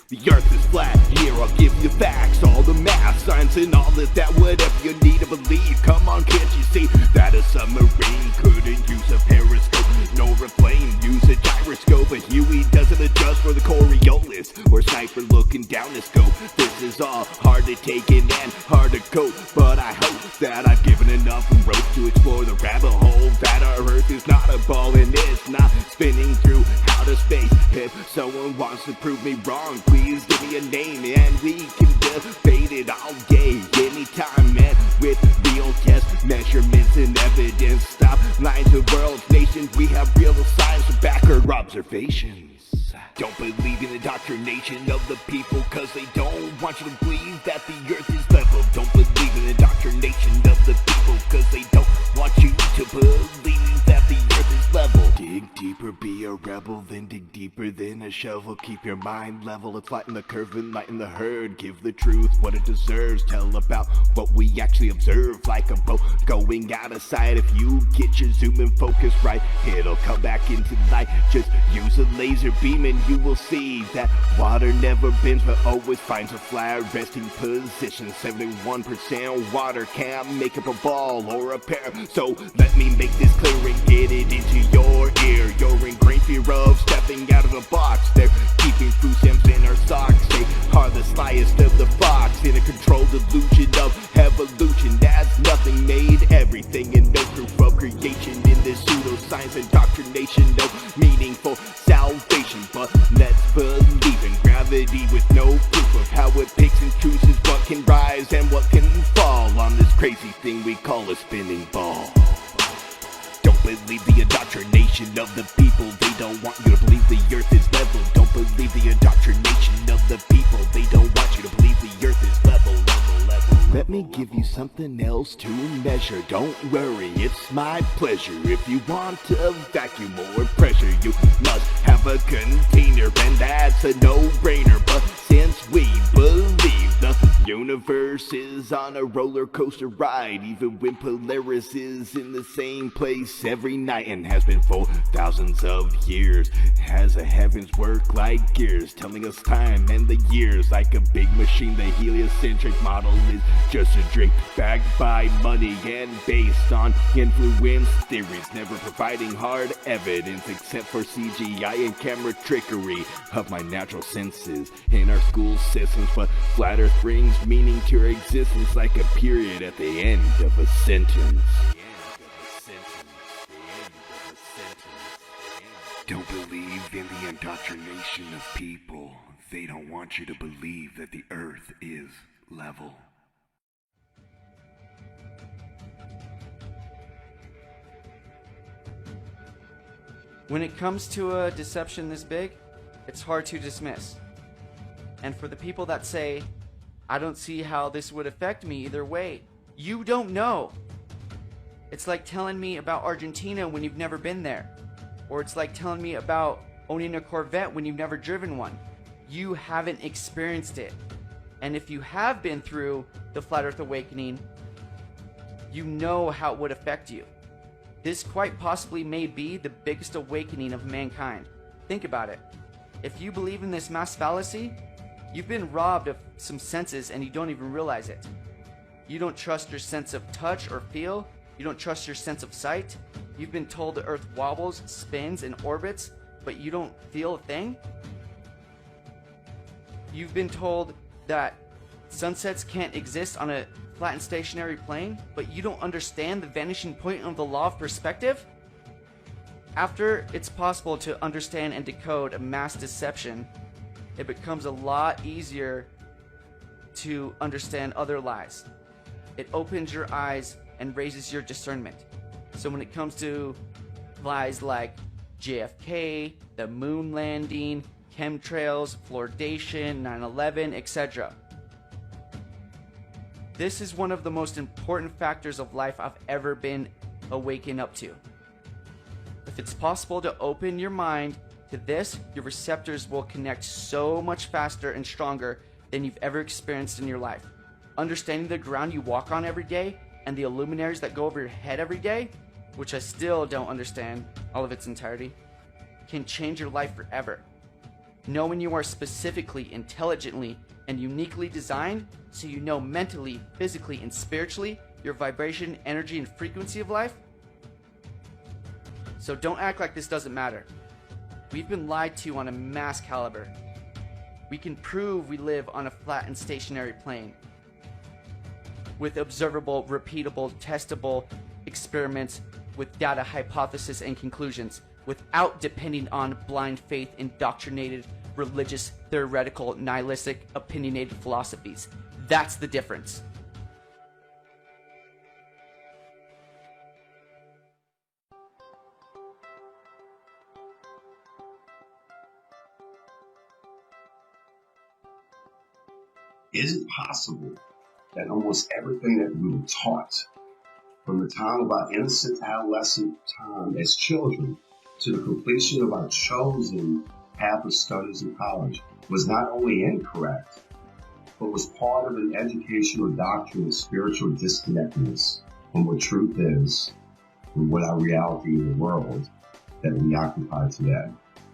the Earth is flat. Here I'll give you facts, all the math, science, and all of that. Whatever you need to believe. Come on, can't you see that a submarine couldn't use a periscope, nor a plane use a gyroscope? But Huey doesn't adjust for the Coriolis or sniper looking down the scope. This is all hard to take in and hard to cope, but I hope that I've given enough rope to explore the rabbit hole that our Earth is not a ball and it's not spinning through outer space. If someone wants to prove me wrong, please give me a name and we can debate it all day, anytime, and with real test measurements and evidence. Stop lying to world's nations. We have real science to back our observations. Don't believe in the indoctrination of the people, cause they don't want you to believe that the Earth is level. Don't believe in the indoctrination of the people, cause they don't want you to believe that the Earth is level. Dig deeper, be a rebel, then dig deeper than a shovel. Keep your mind level, it's lighten the curve and lighten the herd. Give the truth what it deserves, tell about what we actually observe. Like a boat going out of sight, if you get your zoom and focus right, it'll come back into light. Just use a laser beam and you will see that water never bends but always finds a flat resting position. 71% water can't make up a ball or a pair. So let me make this clear and get it into your ear. You're in great fear of stepping out of the box. They're keeping food stamps in our socks. They are the slyest of the fox in a controlled illusion of evolution. As nothing made everything and no proof of creation in this pseudoscience indoctrination. No meaningful salvation, but let's believe in gravity with no proof of how it picks and chooses what can rise and what can fall on this crazy thing we call a spinning ball. Don't believe the indoctrination of the people. They don't want you to believe the Earth is level. Don't believe the indoctrination of the people. They don't want you to believe the Earth is level. Let me give you something else to measure. Don't worry, it's my pleasure. If you want to vacuum or pressure, you must have a container, and that's a no-brainer. But since we believe the universe is on a roller coaster ride, even when Polaris is in the same place every night and has been for thousands of years, has the heavens work like gears, telling us time and the years like a big machine. The heliocentric model is just a drink backed by money and based on influence theories, never providing hard evidence except for CGI and camera trickery of my natural senses in our school systems. But flat Earth brings meaning to our existence like a period at the end of a sentence. Don't believe in the indoctrination of people. They don't want you to believe that the Earth is level. When it comes to a deception this big, it's hard to dismiss. And for the people that say, I don't see how this would affect me either way, you don't know. It's like telling me about Argentina when you've never been there. Or it's like telling me about owning a Corvette when you've never driven one. You haven't experienced it. And if you have been through the Flat Earth Awakening, you know how it would affect you. This quite possibly may be the biggest awakening of mankind. Think about it. If you believe in this mass fallacy, you've been robbed of some senses and you don't even realize it. You don't trust your sense of touch or feel. You don't trust your sense of sight. You've been told the Earth wobbles, spins, and orbits, but you don't feel a thing. You've been told that sunsets can't exist on a flat and stationary plane, but you don't understand the vanishing point of the law of perspective? After it's possible to understand and decode a mass deception, it becomes a lot easier to understand other lies. It opens your eyes and raises your discernment. So when it comes to lies like JFK, the moon landing, chemtrails, fluoridation, 9/11, etc., this is one of the most important factors of life I've ever been awakened up to. If it's possible to open your mind to this, your receptors will connect so much faster and stronger than you've ever experienced in your life. Understanding the ground you walk on every day and the luminaries that go over your head every day, which I still don't understand all of its entirety, can change your life forever. Knowing you are specifically, intelligently, and uniquely designed so you know mentally, physically, and spiritually your vibration, energy, and frequency of life. So don't act like this doesn't matter. We've been lied to on a mass caliber. We can prove we live on a flat and stationary plane with observable, repeatable, testable experiments with data, hypothesis, and conclusions without depending on blind faith, indoctrinated, religious, theoretical, nihilistic, opinionated philosophies. That's the difference. Is it possible that almost everything that we were taught from the time of our innocent adolescent time as children to the completion of our chosen path of studies in college was not only incorrect, but was part of an educational doctrine of spiritual disconnectedness from what truth is and what our reality in the world that we occupy today?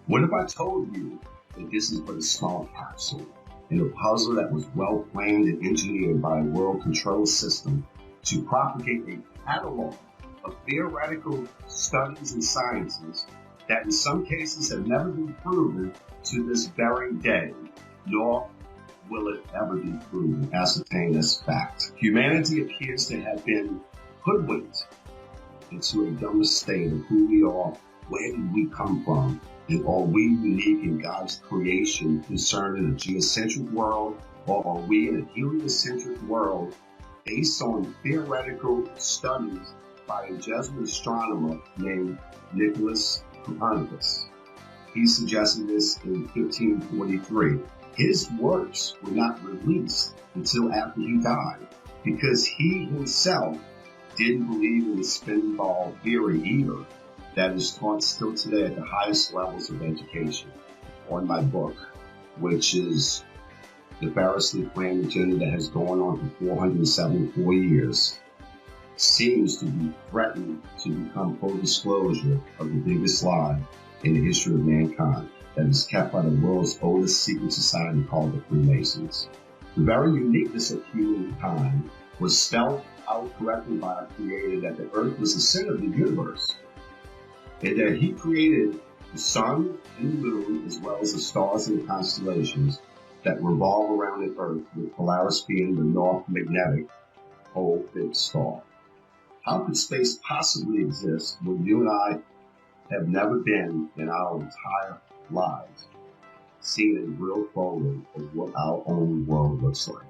What if I told you that this is but a small capsule in a puzzle that was well planned and engineered by a world control system to propagate a catalog of theoretical studies and sciences that in some cases have never been proven to this very day, nor will it ever be proven, ascertained as fact. Humanity appears to have been hoodwinked into a dumber state of who we are, where did we come from, and are we unique in God's creation concerning a geocentric world, or are we in a heliocentric world based on theoretical studies by a Jesuit astronomer named Nicholas Copernicus? He suggested this in 1543. His works were not released until after he died, because he himself didn't believe in the spin ball theory either, that is taught still today at the highest levels of education. On my book, which is the variously planned agenda that has gone on for 474 years, seems to be threatened to become full disclosure of the biggest lie in the history of mankind that is kept by the world's oldest secret society called the Freemasons. The very uniqueness of humankind was spelled out correctly by our Creator that the earth was the center of the universe, and that He created the sun and the moon as well as the stars and the constellations that revolve around the earth, with Polaris being the north magnetic pole fixed star. How could space possibly exist when you and I have never been in our entire lives seen a real photo of what our own world looks like?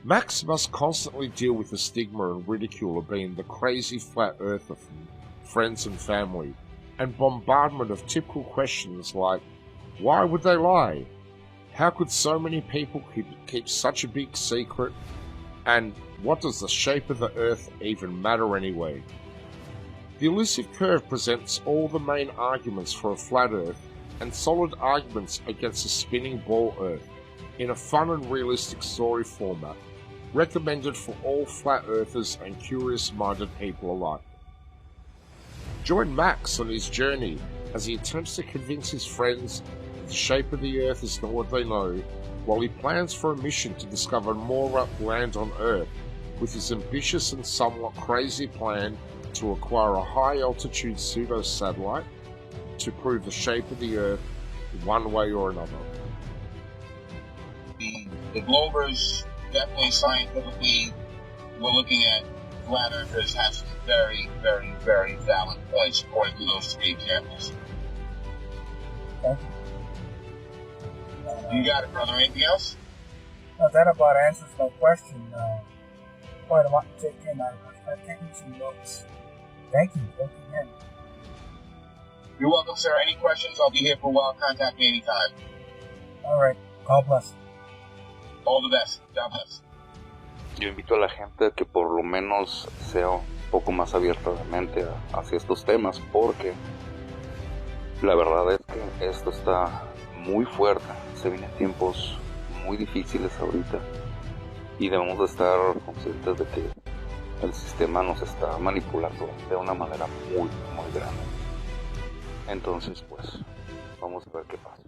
Max must constantly deal with the stigma and ridicule of being the crazy flat earther from friends and family, and bombardment of typical questions like, why would they lie? How could so many people keep such a big secret? And what does the shape of the earth even matter anyway? The elusive curve presents all the main arguments for a flat earth and solid arguments against a spinning ball earth in a fun and realistic story format, recommended for all flat earthers and curious-minded people alike. Join Max on his journey as he attempts to convince his friends that the shape of the earth is not what they know, while he plans for a mission to discover more land on Earth with his ambitious and somewhat crazy plan to acquire a high-altitude pseudo-satellite to prove the shape of the Earth one way or another. The Globers, definitely scientifically, we're looking at flat earthers have some very, very, very valid points according to those three examples. Thank you. You got it, brother. Anything else? No, that about answers my question. Quite a lot to take in. I've taken some notes. Thank you. Thank you again. You're welcome, sir. Any questions? I'll be here for a while. Contact me anytime. All right. God bless. All the best. God bless. Yo invito a la gente a que por lo menos sea un poco más abierta de mente hacia estos temas, porque la verdad es que esto está muy fuerte. Se vienen tiempos muy difíciles ahorita y debemos de estar conscientes de que el sistema nos está manipulando de una manera muy, muy grande. Entonces, pues, vamos a ver qué pasa.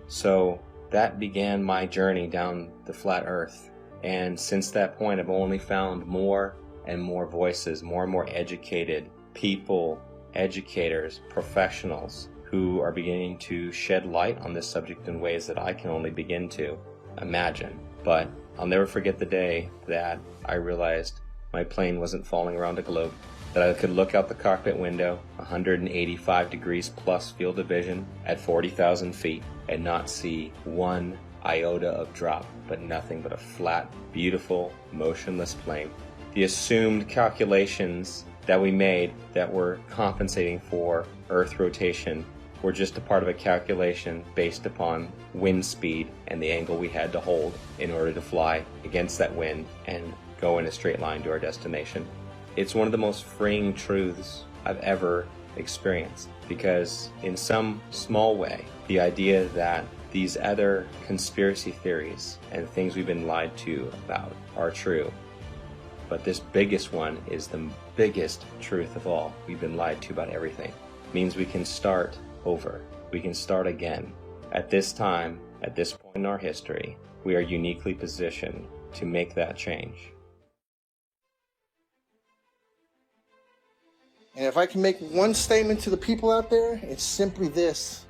So that began my journey down the flat earth. And since that point, I've only found more and more voices, more and more educated people, educators, professionals who are beginning to shed light on this subject in ways that I can only begin to imagine. But I'll never forget the day that I realized my plane wasn't falling around a globe, that I could look out the cockpit window, 185 degrees plus field of vision at 40,000 feet, and not see one iota of drop, but nothing but a flat, beautiful, motionless plane. The assumed calculations that we made that were compensating for Earth rotation were just a part of a calculation based upon wind speed and the angle we had to hold in order to fly against that wind and go in a straight line to our destination. It's one of the most freeing truths I've ever experienced, because in some small way, the idea that these other conspiracy theories and things we've been lied to about are true. But this biggest one is the biggest truth of all. We've been lied to about everything. It means we can start over. We can start again. At this time, at this point in our history, we are uniquely positioned to make that change. And if I can make one statement to the people out there, it's simply this.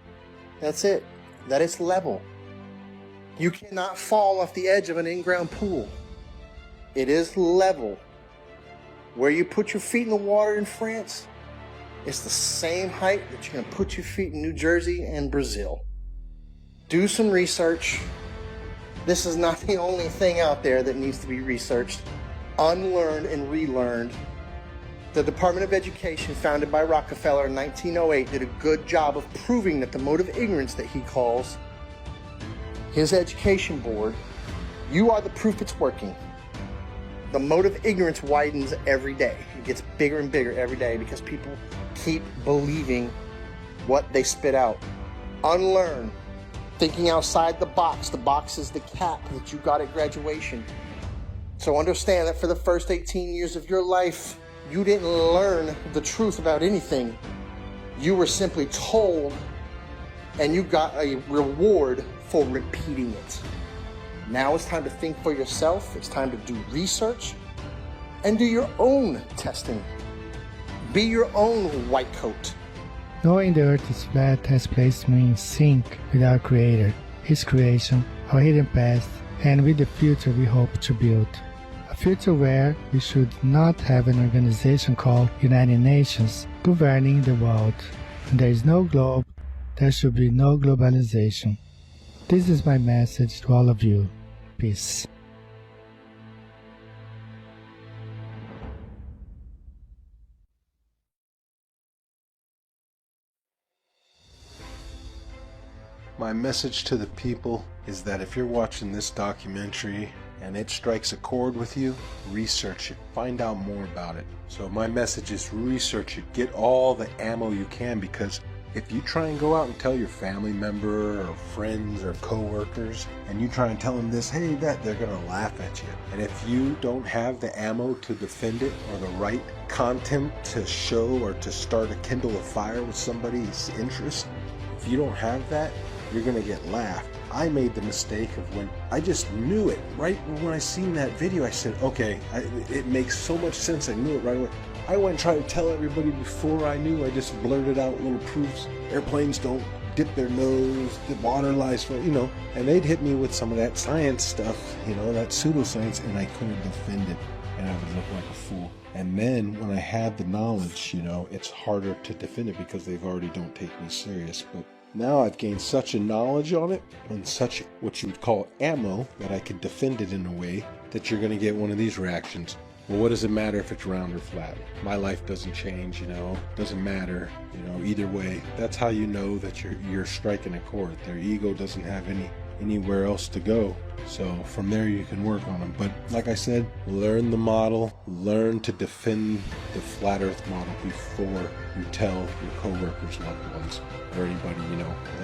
That's it. That it's level. You cannot fall off the edge of an in-ground pool. It is level. Where you put your feet in the water in France, it's the same height that you're going to put your feet in New Jersey and Brazil. Do some research. This is not the only thing out there that needs to be researched, unlearned and relearned. The Department of Education, founded by Rockefeller in 1908, did a good job of proving that the mode of ignorance that he calls his education board, you are the proof it's working. The mode of ignorance widens every day. It gets bigger and bigger every day because people keep believing what they spit out. Unlearn. Thinking outside the box. The box is the cap that you got at graduation. So understand that for the first 18 years of your life, you didn't learn the truth about anything. You were simply told, and you got a reward for repeating it. Now it's time to think for yourself. It's time to do research and do your own testing. Be your own white coat. Knowing the earth is flat has placed me in sync with our Creator, His creation, our hidden past, and with the future we hope to build. A future where we should not have an organization called United Nations governing the world. When there is no globe, there should be no globalization. This is my message to all of you. Peace. My message to the people is that if you're watching this documentary and it strikes a chord with you, research it. Find out more about it. So my message is research it. Get all the ammo you can, because if you try and go out and tell your family member or friends or co-workers and you try and tell them this, hey, that, they're going to laugh at you. And if you don't have the ammo to defend it or the right content to show or to start a kindle a fire with somebody's interest, if you don't have that, you're going to get laughed. I made the mistake of when I just knew it. Right when I seen that video, I said, okay, it makes so much sense. I knew it right away. I went and tried to tell everybody before I knew. I just blurted out little proofs. Airplanes don't dip their nose, the water lies for, and they'd hit me with some of that science stuff, that pseudoscience, and I couldn't defend it, and I would look like a fool. And then when I had the knowledge, it's harder to defend it because they've already don't take me serious. But now I've gained such a knowledge on it and such what you would call ammo that I can defend it in a way that you're going to get one of these reactions. well, what does it matter if it's round or flat? My life doesn't change, doesn't matter, either way. That's how you know that you're striking a chord. Their ego doesn't have anywhere else to go. So from there you can work on them. But like I said, learn the model, learn to defend the flat earth model before you tell your coworkers, loved ones, or anybody,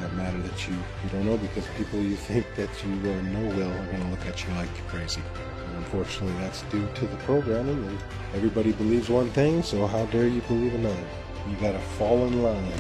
that matter that you don't know, because people you think that you know well are going to look at you like you're crazy. And unfortunately, that's due to the programming, and everybody believes one thing, so how dare you believe another? You got to fall in line.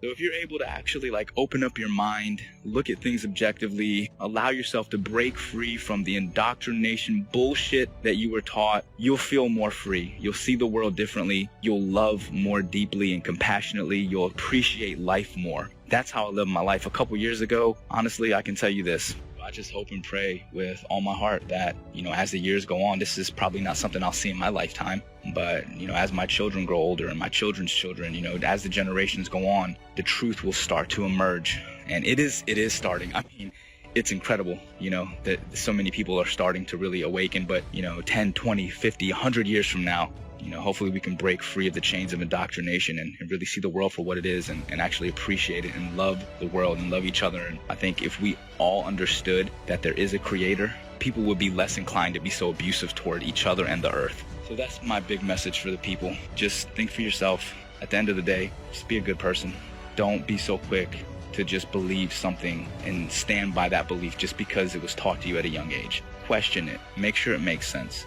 So if you're able to actually open up your mind, look at things objectively, allow yourself to break free from the indoctrination bullshit that you were taught, you'll feel more free. You'll see the world differently. You'll love more deeply and compassionately. You'll appreciate life more. That's how I lived my life a couple years ago. Honestly, I can tell you this. I just hope and pray with all my heart that, as the years go on, this is probably not something I'll see in my lifetime. But, as my children grow older and my children's children, as the generations go on, the truth will start to emerge. And it is starting. I mean, it's incredible, that so many people are starting to really awaken. But, 10, 20, 50, 100 years from now, hopefully we can break free of the chains of indoctrination and really see the world for what it is and actually appreciate it and love the world and love each other. And I think if we all understood that there is a creator, people would be less inclined to be so abusive toward each other and the earth. So that's my big message for the people. Just think for yourself. At the end of the day, just be a good person. Don't be so quick to just believe something and stand by that belief just because it was taught to you at a young age. Question it. Make sure it makes sense.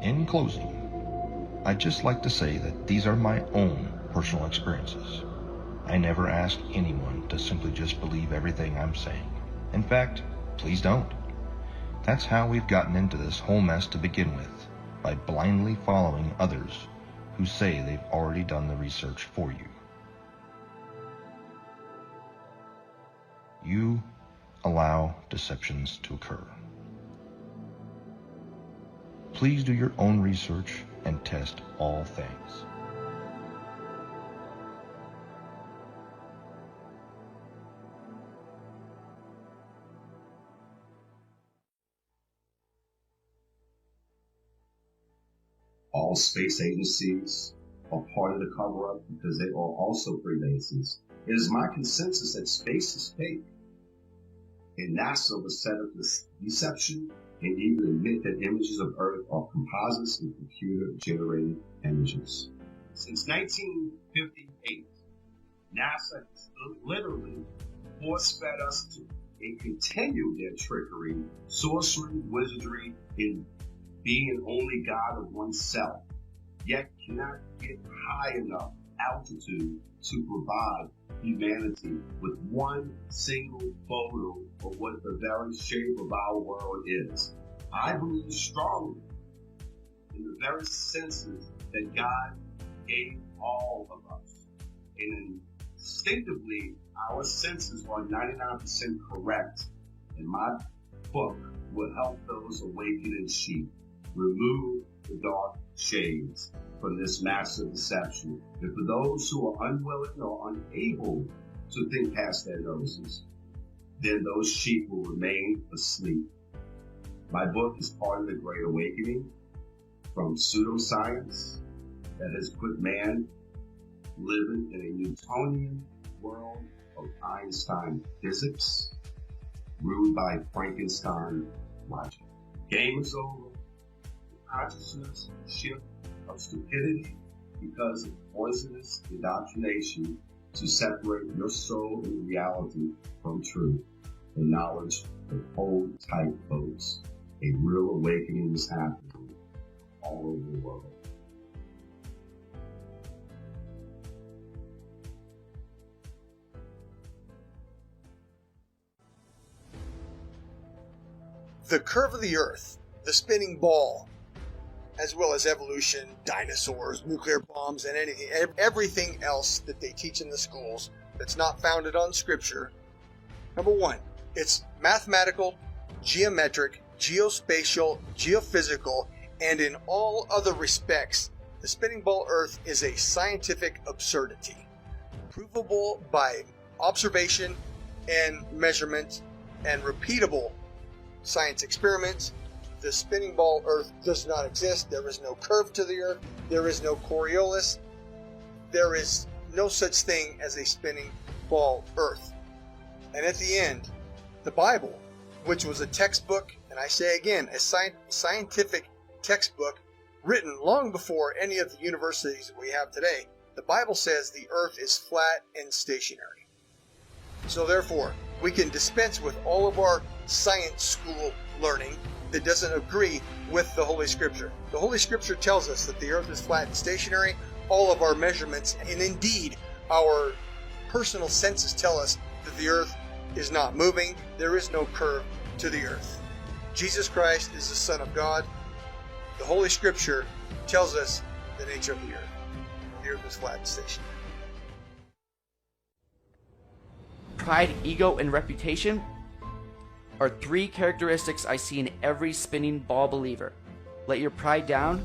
In closing, I'd just like to say that these are my own personal experiences. I never ask anyone to simply just believe everything I'm saying. In fact, please don't. That's how we've gotten into this whole mess to begin with, by blindly following others who say they've already done the research for you. You allow deceptions to occur. Please do your own research and test all things. All space agencies are part of the cover-up because they are also Freemasons. It is my consensus that space is fake. And NASA was set up this deception and even admit that images of Earth are composites and computer-generated images. Since 1958, NASA has literally force-fed us to and continue their trickery, sorcery, wizardry, and being only God of oneself, yet cannot get high enough altitude to provide humanity with one single photo of what the very shape of our world is. I believe strongly in the very senses that God gave all of us. And instinctively, our senses are 99% correct. And my book will help those awakening sheep remove the dark shades from this massive deception. And for those who are unwilling or unable to think past their noses, then those sheep will remain asleep. My book is part of the Great Awakening from pseudoscience that has put man living in a Newtonian world of Einstein physics, ruled by Frankenstein logic. Game is over. Consciousness shift of stupidity because of poisonous indoctrination to separate your soul and reality from truth. The knowledge of hold tight, folks. A real awakening is happening all over the world. The curve of the Earth, the spinning ball, as well as evolution, dinosaurs, nuclear bombs, and everything else that they teach in the schools that's not founded on Scripture. Number one, it's mathematical, geometric, geospatial, geophysical, and in all other respects, The spinning ball Earth is a scientific absurdity, provable by observation and measurement and repeatable science experiments. The spinning ball Earth does not exist. There is no curve to the Earth. There is no Coriolis. There is no such thing as a spinning ball Earth. And at the end, the Bible, which was a textbook, and I say again, a scientific textbook written long before any of the universities that we have today, the Bible says the Earth is flat and stationary. So therefore, we can dispense with all of our science school learning that doesn't agree with the Holy Scripture. The Holy Scripture tells us that the Earth is flat and stationary. All of our measurements, and indeed our personal senses, tell us that the Earth is not moving. There is no curve to the Earth. Jesus Christ is the Son of God. The Holy Scripture tells us the nature of the Earth. The Earth is flat and stationary. Pride, ego, and reputation are three characteristics I see in every spinning ball believer. Let your pride down,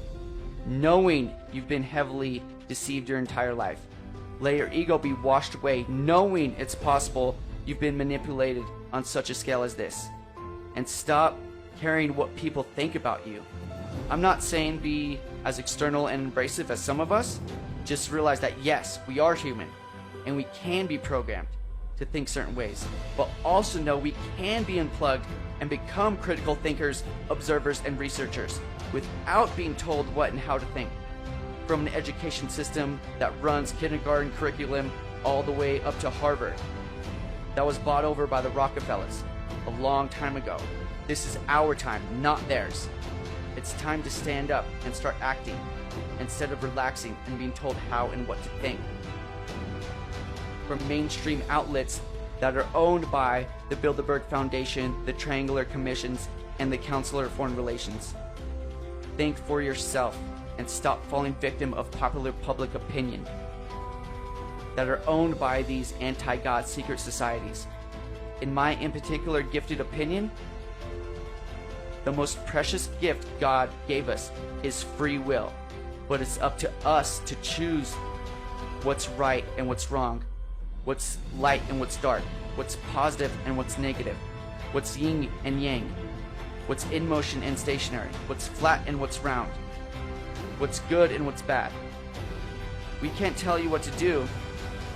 knowing you've been heavily deceived your entire life. Let your ego be washed away, knowing it's possible you've been manipulated on such a scale as this. And stop caring what people think about you. I'm not saying be as external and abrasive as some of us. Just realize that yes, we are human, and we can be programmed to think certain ways, but also know we can be unplugged and become critical thinkers, observers, and researchers without being told what and how to think. From an education system that runs kindergarten curriculum all the way up to Harvard, that was bought over by the Rockefellers a long time ago. This is our time, not theirs. It's time to stand up and start acting instead of relaxing and being told how and what to think. From mainstream outlets that are owned by the Bilderberg Foundation, the Triangular Commissions, and the Council of Foreign Relations. Think for yourself and stop falling victim of popular public opinion that are owned by these anti-God secret societies. In my in particular gifted opinion, the most precious gift God gave us is free will, but it's up to us to choose what's right and what's wrong, what's light and what's dark, what's positive and what's negative, what's yin and yang, what's in motion and stationary, what's flat and what's round, what's good and what's bad. We can't tell you what to do.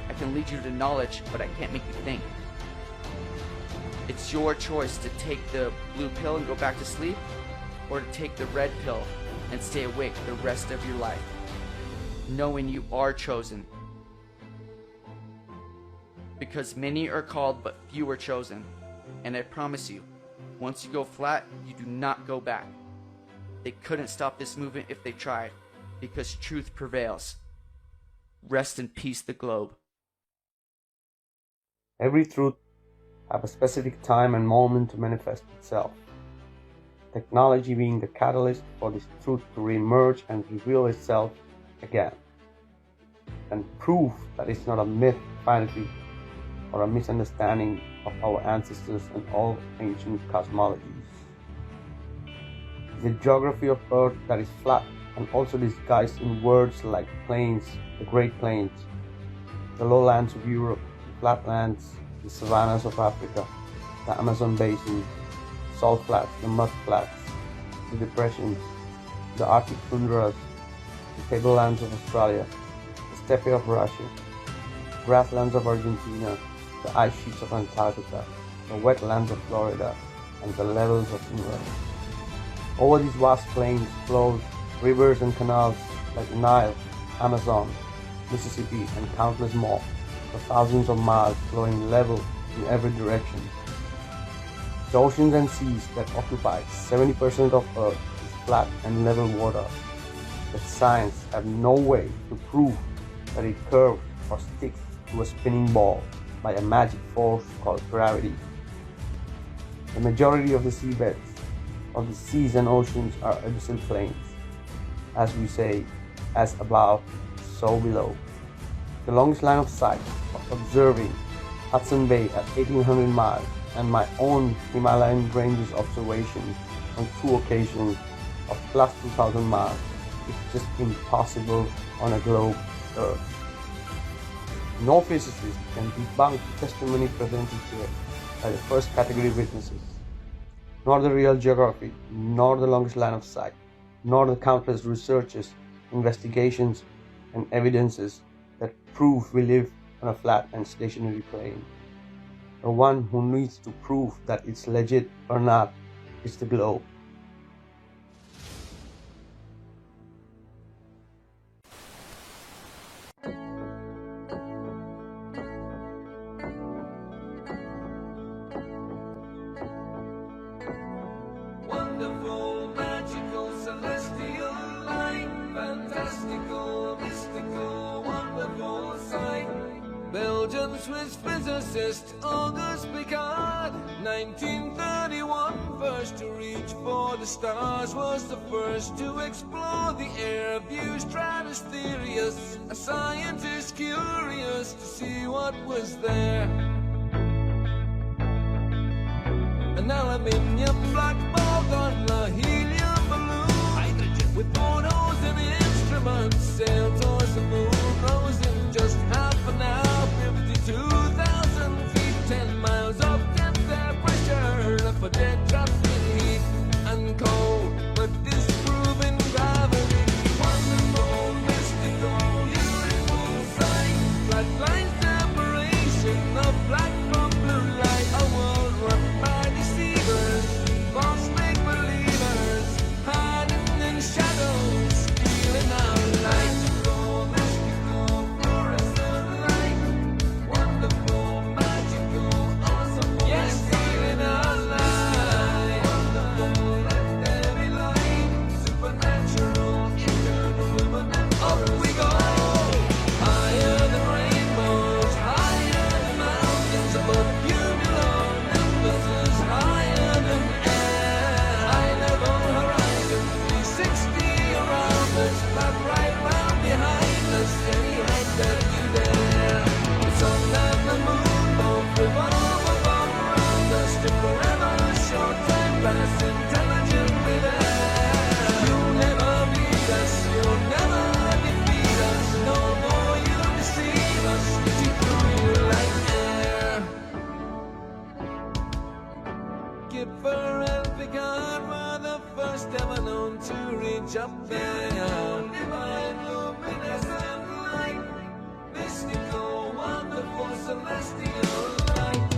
I can lead you to knowledge, but I can't make you think. It's your choice to take the blue pill and go back to sleep, or to take the red pill and stay awake the rest of your life, knowing you are chosen. Because many are called, but few are chosen. And I promise you, once you go flat, you do not go back. They couldn't stop this movement if they tried, because truth prevails. Rest in peace, the globe. Every truth has a specific time and moment to manifest itself. Technology being the catalyst for this truth to re-emerge and reveal itself again. And proof that it's not a myth, fantasy, or a misunderstanding of our ancestors and all ancient cosmologies. The geography of Earth that is flat and also disguised in words like plains, the Great Plains, the lowlands of Europe, the flatlands, the savannas of Africa, the Amazon basin, salt flats, the mud flats, the depressions, the Arctic tundras, the tablelands of Australia, the steppe of Russia, grasslands of Argentina, the ice sheets of Antarctica, the wetlands of Florida, and the levels of England. Over these vast plains flows rivers and canals like the Nile, Amazon, Mississippi, and countless more, for thousands of miles flowing level in every direction. The oceans and seas that occupy 70% of Earth is flat and level water, but science have no way to prove that it curves or sticks to a spinning ball by a magic force called gravity. The majority of the seabeds of the seas and oceans are abyssal plains. As we say, as above, so below. The longest line of sight of observing Hudson Bay at 1800 miles and my own Himalayan ranges observations on 2 occasions of plus 2000 miles It's just impossible on a globe Earth. No physicist can debunk the testimony presented here by the first category witnesses, nor the real geography, nor the longest line of sight, nor the countless researches, investigations, and evidences that prove we live on a flat and stationary plane. The one who needs to prove that it's legit or not is the globe. Wonderful, magical, celestial light, fantastical, mystical, wonderful sight. Belgian Swiss physicist Auguste Piccard, 1931, first to reach for the stars, was the first to explore the air view stratospherius, a scientist curious to see what was there. An aluminium black ball on a helium balloon, hydrogen with photos and instruments, sailed towards the moon, rose in just half an hour, 52,000 feet, 10 miles of depth air pressure, left for dead, trapped in heat and cold, but disproving gravity. Wonderful, mystical, beautiful sight, flat line separation of black from blue light, a world run by deceivers, false make-believers, hiding in shadows, stealing our light. Mystical, fluorescent light, wonderful, magical, awesome, yes, stealing our light. Wonderful, let there be light, supernatural, eternal, immanent. Up we go, higher than rainbows, higher than mountains, above cumulonimbus, higher than air, high level horizon, 360 around us, flat right round behind us, any height that you dare. The sun and the moon both revolve above around us, to forever short time pass intelligently there. You'll never beat us, you'll never defeat us, no more you'll deceive us, we see through you like air. Kipper and Picard were the first ever known to reach up there. Divine, luminescent light, mystical, wonderful, celestial light.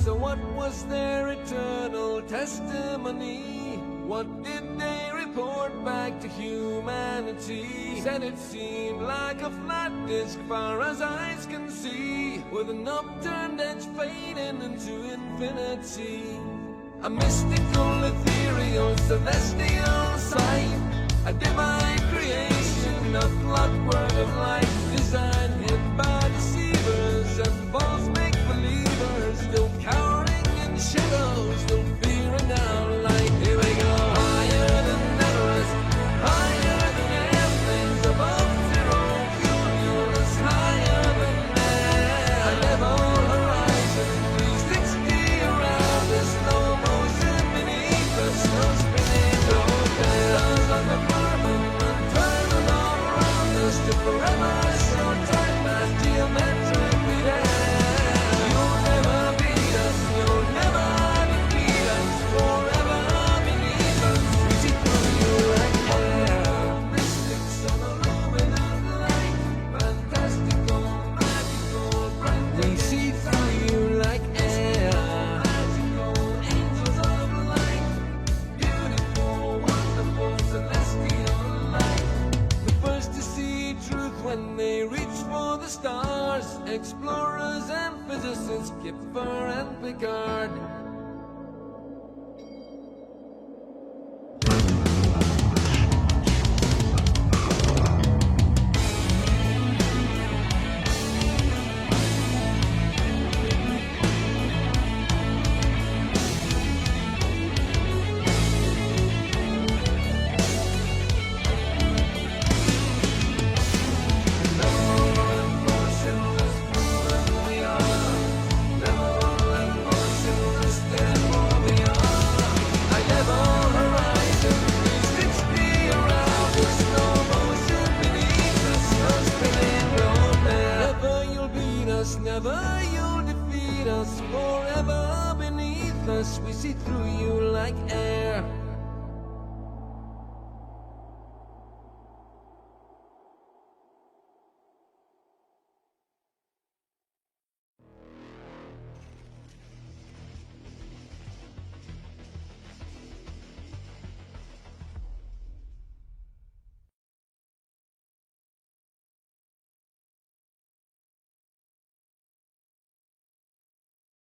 So what was their eternal testimony? What did they report back to humanity? Said it seemed like a flat disk far as eyes can see, with an upturned edge fading into infinity. A mystical, ethereal, celestial sight, a divine creation, a clockwork of light, designed hid by deceivers and false make-believers, still cowering in the shadows, still fearing our light. Here we go, higher than Everest, higher than airplanes, above zero cumulus, higher than air, a level horizon, 360 around us, no motion beneath us, no spinning rotors on the firmament, turning all around us to forever short time past geometrically there. You'll never beat us, you'll never defeat us, forever beneath us, we see through you like air. Mystics on a luminous light, fantastical, magical, we see through you like air. Magical angels of light, beautiful, wonderful, celestial light. The first to see truth when they reach for the stars, explorers and physicists, Kipper and Picard. Motionless, moving we are. Level and motion forever beneath us. We see through you like air.